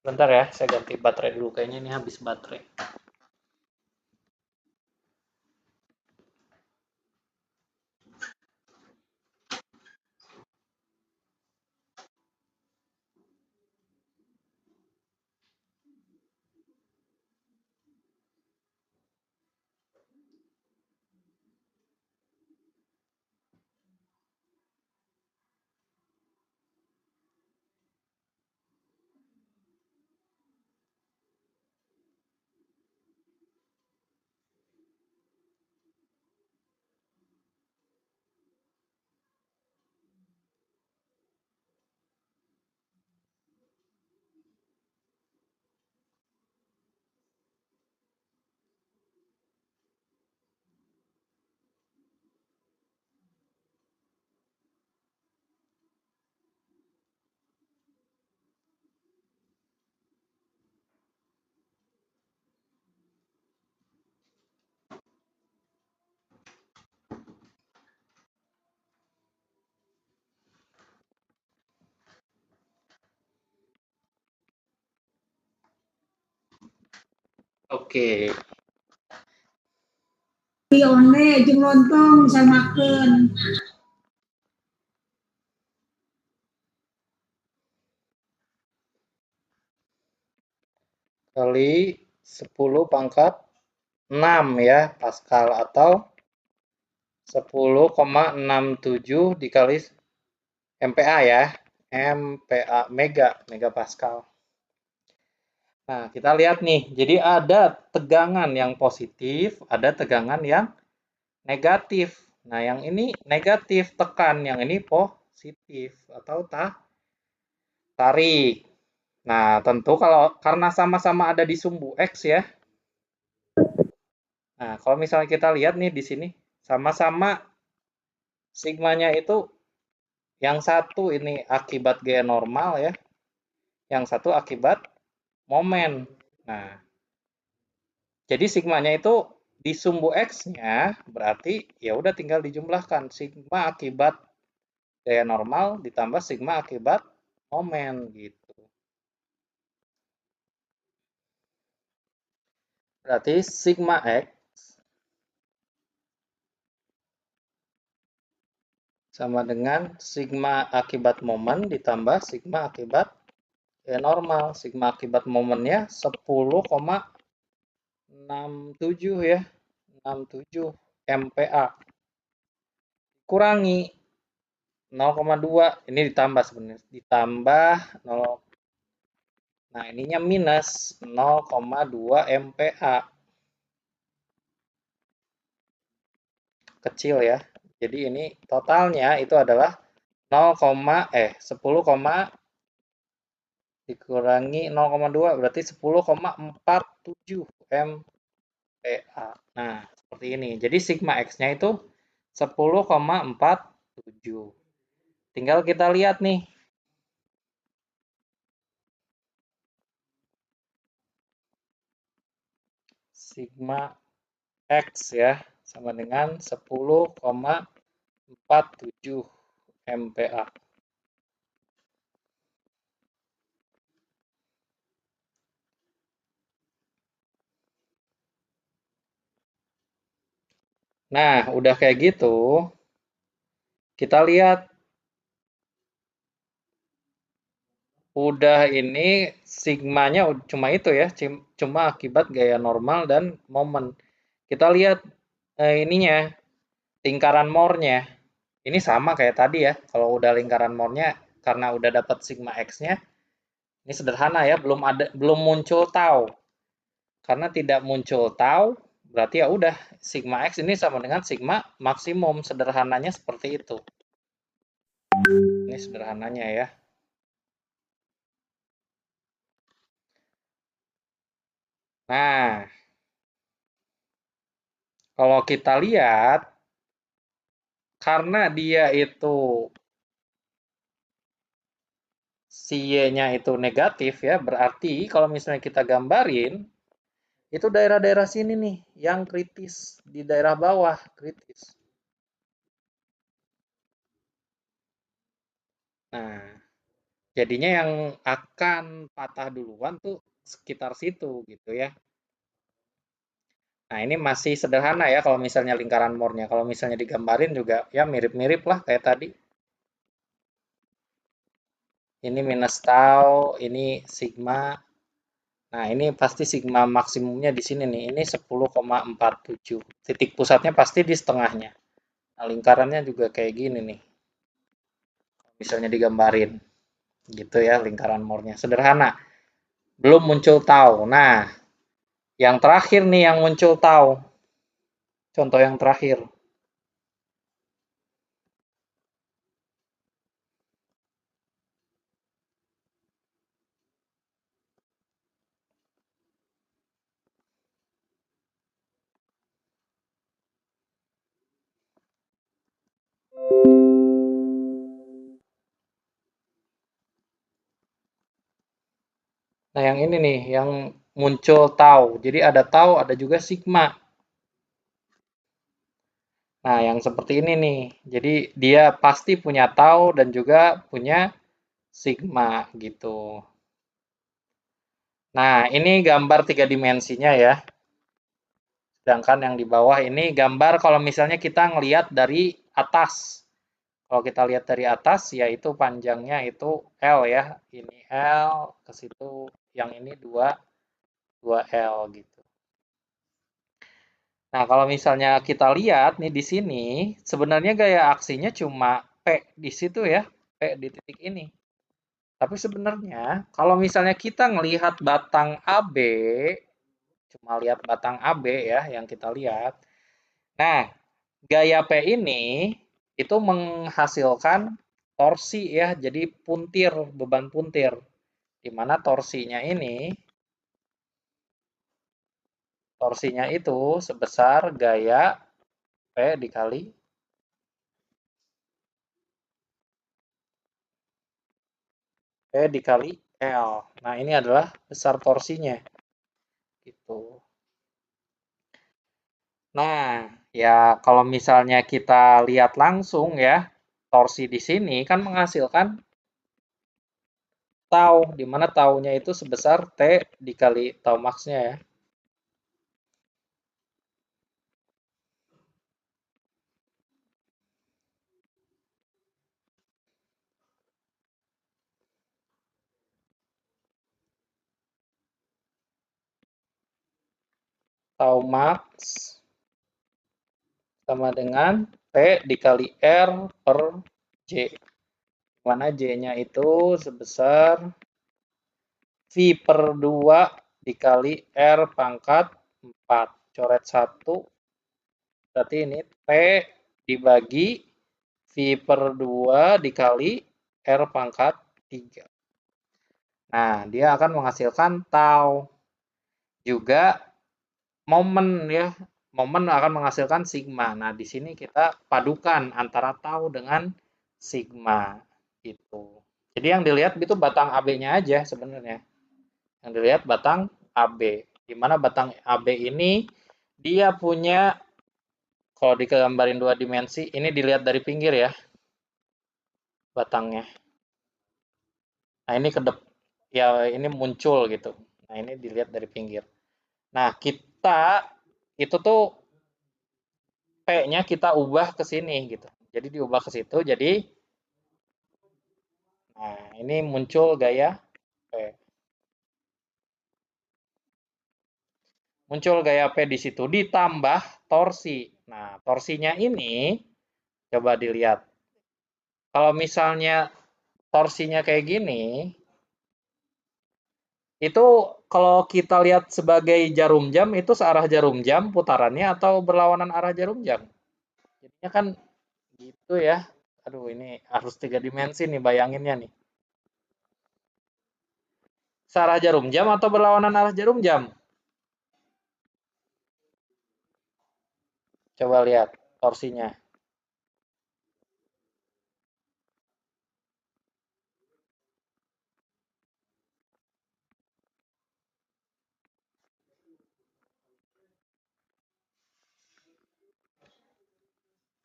Bentar ya, saya ganti baterai dulu. Kayaknya ini habis baterai. Oke.
One jeung lontong samakeun.
Kali 10 pangkat 6 ya, Pascal, atau 10,67 dikali MPa ya. MPa, mega Pascal. Nah, kita lihat nih. Jadi ada tegangan yang positif, ada tegangan yang negatif. Nah, yang ini negatif tekan, yang ini positif atau tarik. Nah, tentu kalau karena sama-sama ada di sumbu X ya. Nah, kalau misalnya kita lihat nih di sini, sama-sama sigmanya itu yang satu ini akibat gaya normal ya, yang satu akibat momen. Nah, jadi sigmanya itu di sumbu X-nya berarti ya udah tinggal dijumlahkan sigma akibat gaya normal ditambah sigma akibat momen gitu. Berarti sigma X sama dengan sigma akibat momen ditambah sigma akibat gaya normal. Sigma akibat momennya 10,67 ya. 67 MPa. Kurangi 0,2. Ini ditambah sebenarnya. Ditambah 0. Nah, ininya minus 0,2 MPa. Kecil ya. Jadi ini totalnya itu adalah 10, dikurangi 0,2 berarti 10,47 MPa. Nah, seperti ini. Jadi sigma X-nya itu 10,47. Tinggal kita lihat nih. Sigma X ya sama dengan 10,47 MPa. Nah, udah kayak gitu, kita lihat udah ini sigmanya cuma itu ya, cuma akibat gaya normal dan momen. Kita lihat ininya, lingkaran Moore-nya. Ini sama kayak tadi ya, kalau udah lingkaran Moore-nya karena udah dapat sigma X-nya, ini sederhana ya, belum muncul tau. Karena tidak muncul tau, berarti ya udah sigma X ini sama dengan sigma maksimum, sederhananya seperti itu. Ini sederhananya ya. Nah, kalau kita lihat, karena dia itu si Y-nya itu negatif ya, berarti kalau misalnya kita gambarin, itu daerah-daerah sini nih yang kritis, di daerah bawah kritis. Nah, jadinya yang akan patah duluan tuh sekitar situ gitu ya. Nah, ini masih sederhana ya kalau misalnya lingkaran Moore-nya. Kalau misalnya digambarin juga ya mirip-mirip lah kayak tadi. Ini minus tau, ini sigma. Nah, ini pasti sigma maksimumnya di sini nih. Ini 10,47. Titik pusatnya pasti di setengahnya. Nah, lingkarannya juga kayak gini nih. Misalnya digambarin. Gitu ya lingkaran Moore-nya. Sederhana. Belum muncul tau. Nah, yang terakhir nih yang muncul tau. Contoh yang terakhir. Nah, yang ini nih, yang muncul tau. Jadi ada tau, ada juga sigma. Nah, yang seperti ini nih. Jadi dia pasti punya tau dan juga punya sigma gitu. Nah, ini gambar 3 dimensinya ya. Sedangkan yang di bawah ini gambar kalau misalnya kita ngelihat dari atas. Kalau kita lihat dari atas, yaitu panjangnya itu L ya. Ini L, ke situ yang ini 2L gitu. Nah, kalau misalnya kita lihat nih di sini, sebenarnya gaya aksinya cuma P di situ ya, P di titik ini. Tapi sebenarnya kalau misalnya kita ngelihat batang AB, cuma lihat batang AB ya yang kita lihat. Nah, gaya P ini itu menghasilkan torsi ya, jadi puntir, beban puntir. Di mana torsinya itu sebesar gaya P dikali L. Nah, ini adalah besar torsinya. Gitu. Nah, ya kalau misalnya kita lihat langsung ya, torsi di sini kan menghasilkan tau, di mana taunya itu sebesar T dikali tau max-nya ya. Tau max sama dengan T dikali R per J. Mana J-nya itu sebesar V per 2 dikali R pangkat 4. Coret 1. Berarti ini T dibagi V per 2 dikali R pangkat 3. Nah, dia akan menghasilkan tau. Juga momen ya. Momen akan menghasilkan sigma. Nah, di sini kita padukan antara tau dengan sigma. Gitu. Jadi yang dilihat itu batang AB-nya aja sebenarnya. Yang dilihat batang AB. Di mana batang AB ini dia punya, kalau digambarin 2 dimensi, ini dilihat dari pinggir ya. Batangnya. Nah, ini ya ini muncul gitu. Nah, ini dilihat dari pinggir. Nah, kita itu tuh P-nya kita ubah ke sini gitu. Jadi diubah ke situ. Jadi nah, ini muncul gaya P. Muncul gaya P di situ ditambah torsi. Nah, torsinya ini coba dilihat. Kalau misalnya torsinya kayak gini, itu kalau kita lihat sebagai jarum jam, itu searah jarum jam putarannya atau berlawanan arah jarum jam? Jadinya kan gitu ya. Aduh, ini harus 3 dimensi nih bayanginnya nih. Searah jarum jam atau berlawanan arah jarum jam? Coba lihat torsinya.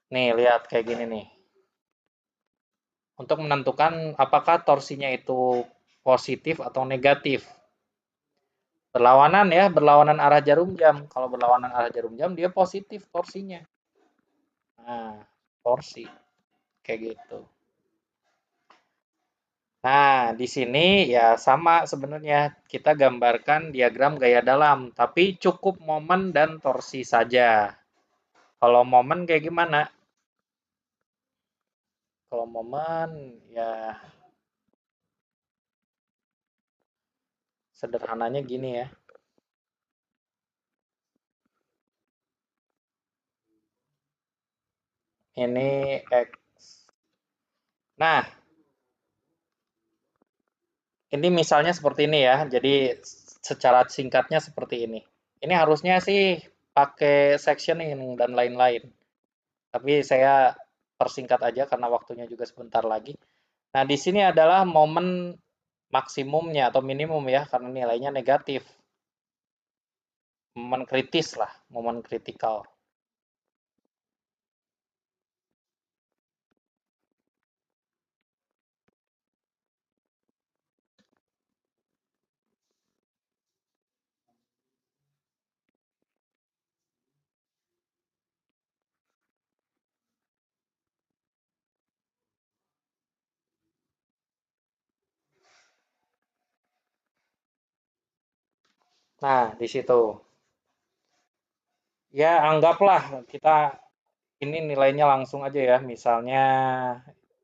Nih, lihat kayak gini nih. Untuk menentukan apakah torsinya itu positif atau negatif. Berlawanan ya, berlawanan arah jarum jam. Kalau berlawanan arah jarum jam, dia positif torsinya. Nah, torsi. Kayak gitu. Nah, di sini ya sama sebenarnya. Kita gambarkan diagram gaya dalam, tapi cukup momen dan torsi saja. Kalau momen kayak gimana? Kalau momen ya sederhananya gini ya. Ini X. Nah, ini misalnya seperti ini ya. Jadi secara singkatnya seperti ini. Ini harusnya sih pakai sectioning dan lain-lain. Tapi saya persingkat aja karena waktunya juga sebentar lagi. Nah, di sini adalah momen maksimumnya atau minimum ya, karena nilainya negatif. Momen kritis lah, momen kritikal. Nah, di situ. Ya, anggaplah kita ini nilainya langsung aja ya, misalnya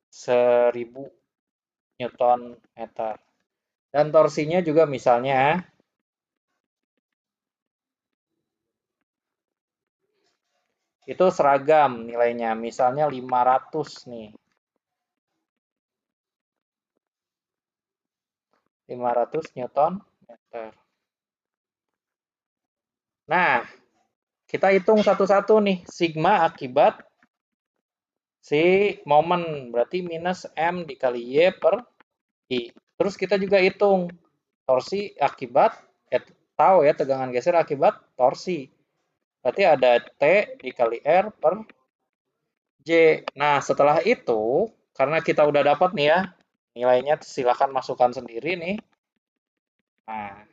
1000. Newton meter. Dan torsinya juga misalnya itu seragam nilainya, misalnya 500 nih. 500 Newton meter. Nah, kita hitung satu-satu nih, sigma akibat si momen, berarti minus M dikali Y per I. Terus kita juga hitung torsi akibat, tahu ya, tegangan geser akibat torsi. Berarti ada T dikali R per J. Nah, setelah itu, karena kita udah dapat nih ya, nilainya silahkan masukkan sendiri nih. Nah,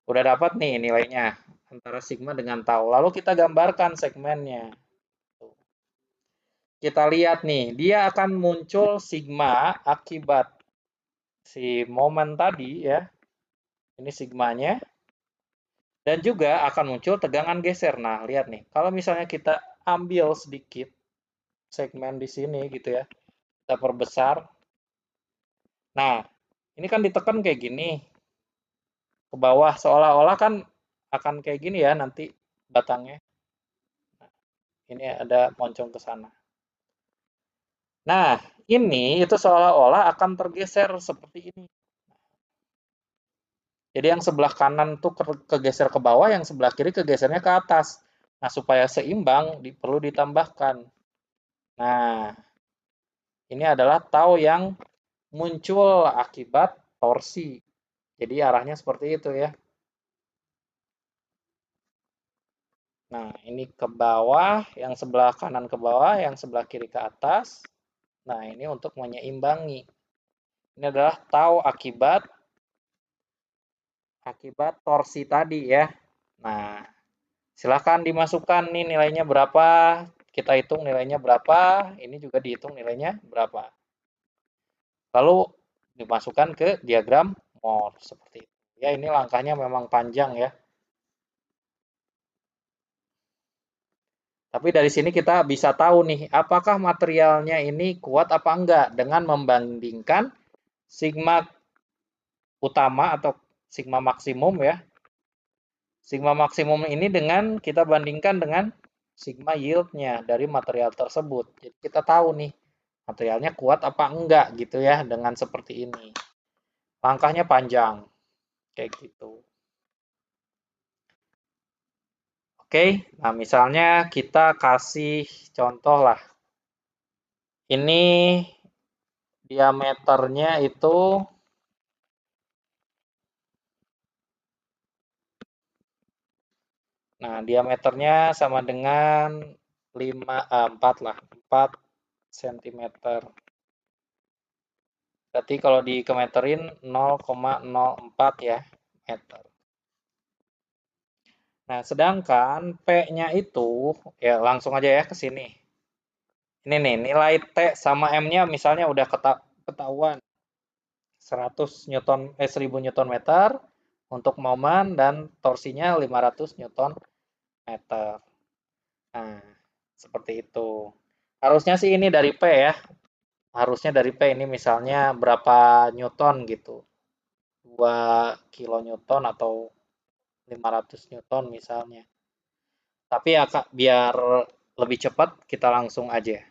udah dapat nih nilainya antara sigma dengan tau. Lalu kita gambarkan segmennya. Kita lihat nih, dia akan muncul sigma akibat si momen tadi ya. Ini sigmanya. Dan juga akan muncul tegangan geser. Nah, lihat nih, kalau misalnya kita ambil sedikit segmen di sini gitu ya, kita perbesar. Nah, ini kan ditekan kayak gini. Ke bawah, seolah-olah kan akan kayak gini ya nanti batangnya. Nah, ini ada moncong ke sana. Nah, ini itu seolah-olah akan tergeser seperti ini. Jadi yang sebelah kanan tuh kegeser ke bawah, yang sebelah kiri kegesernya ke atas. Nah, supaya seimbang perlu ditambahkan. Nah, ini adalah tau yang muncul akibat torsi. Jadi arahnya seperti itu ya. Nah, ini ke bawah, yang sebelah kanan ke bawah, yang sebelah kiri ke atas. Nah, ini untuk menyeimbangi. Ini adalah tau akibat torsi tadi ya. Nah, silakan dimasukkan nih nilainya berapa. Kita hitung nilainya berapa. Ini juga dihitung nilainya berapa. Lalu dimasukkan ke diagram Mohr seperti itu. Ya, ini langkahnya memang panjang ya. Tapi dari sini kita bisa tahu nih, apakah materialnya ini kuat apa enggak dengan membandingkan sigma utama atau sigma maksimum ya. Sigma maksimum ini dengan kita bandingkan dengan sigma yield-nya dari material tersebut. Jadi kita tahu nih, materialnya kuat apa enggak gitu ya dengan seperti ini. Langkahnya panjang, kayak gitu. Oke, nah misalnya kita kasih contoh lah. Ini diameternya itu diameternya sama dengan 4 lah, 4 cm. Berarti kalau dikemeterin 0,04 ya meter. Nah, sedangkan P-nya itu, ya langsung aja ya ke sini. Ini nih, nilai T sama M-nya misalnya udah ketahuan. 1000 Newton meter untuk momen dan torsinya 500 Newton meter. Nah, seperti itu. Harusnya sih ini dari P ya. Harusnya dari P ini misalnya berapa Newton gitu. 2 kilonewton atau 500 Newton misalnya. Tapi ya Kak, biar lebih cepat kita langsung aja.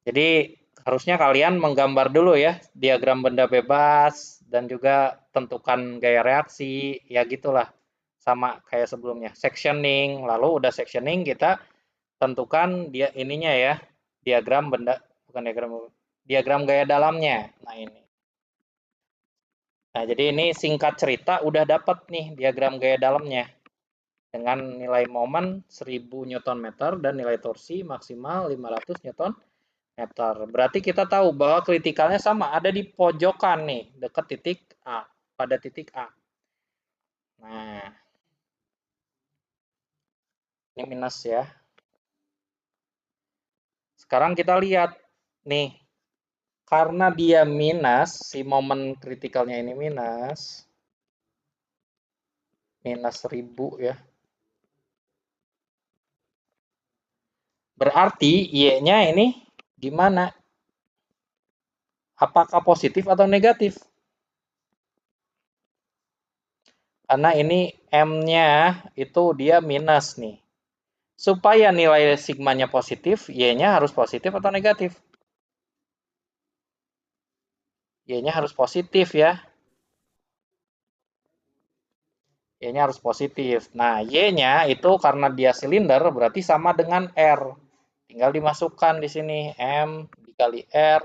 Jadi harusnya kalian menggambar dulu ya diagram benda bebas dan juga tentukan gaya reaksi, ya gitulah. Sama kayak sebelumnya. Sectioning, lalu udah sectioning kita tentukan dia ininya ya, diagram benda, bukan diagram gaya dalamnya. Nah, ini. Nah, jadi ini singkat cerita udah dapat nih diagram gaya dalamnya. Dengan nilai momen 1000 Nm dan nilai torsi maksimal 500 Nm. Berarti kita tahu bahwa kritikalnya sama, ada di pojokan nih, dekat titik A, pada titik A. Nah, ini minus ya. Sekarang kita lihat nih, karena dia minus, si momen kritikalnya ini minus 1000 ya. Berarti Y-nya ini di mana? Apakah positif atau negatif? Karena ini M-nya itu dia minus nih. Supaya nilai sigmanya positif, Y-nya harus positif atau negatif? Y-nya harus positif ya. Y-nya harus positif. Nah, Y-nya itu karena dia silinder berarti sama dengan R. Tinggal dimasukkan di sini M dikali R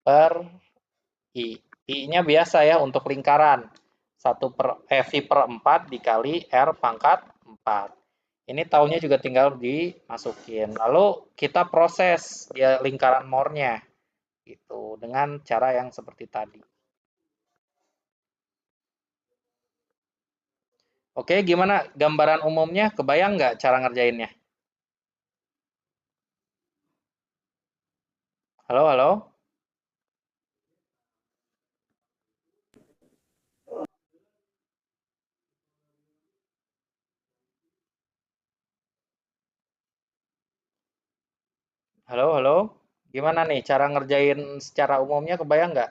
per I. I-nya biasa ya untuk lingkaran. V per 4 dikali R pangkat 4. Ini taunya juga tinggal dimasukin. Lalu kita proses dia lingkaran Moore-nya. Gitu, dengan cara yang seperti tadi. Oke, gimana gambaran umumnya? Kebayang nggak cara ngerjainnya? Halo, halo? Halo, halo? Gimana nih cara ngerjain secara umumnya kebayang nggak?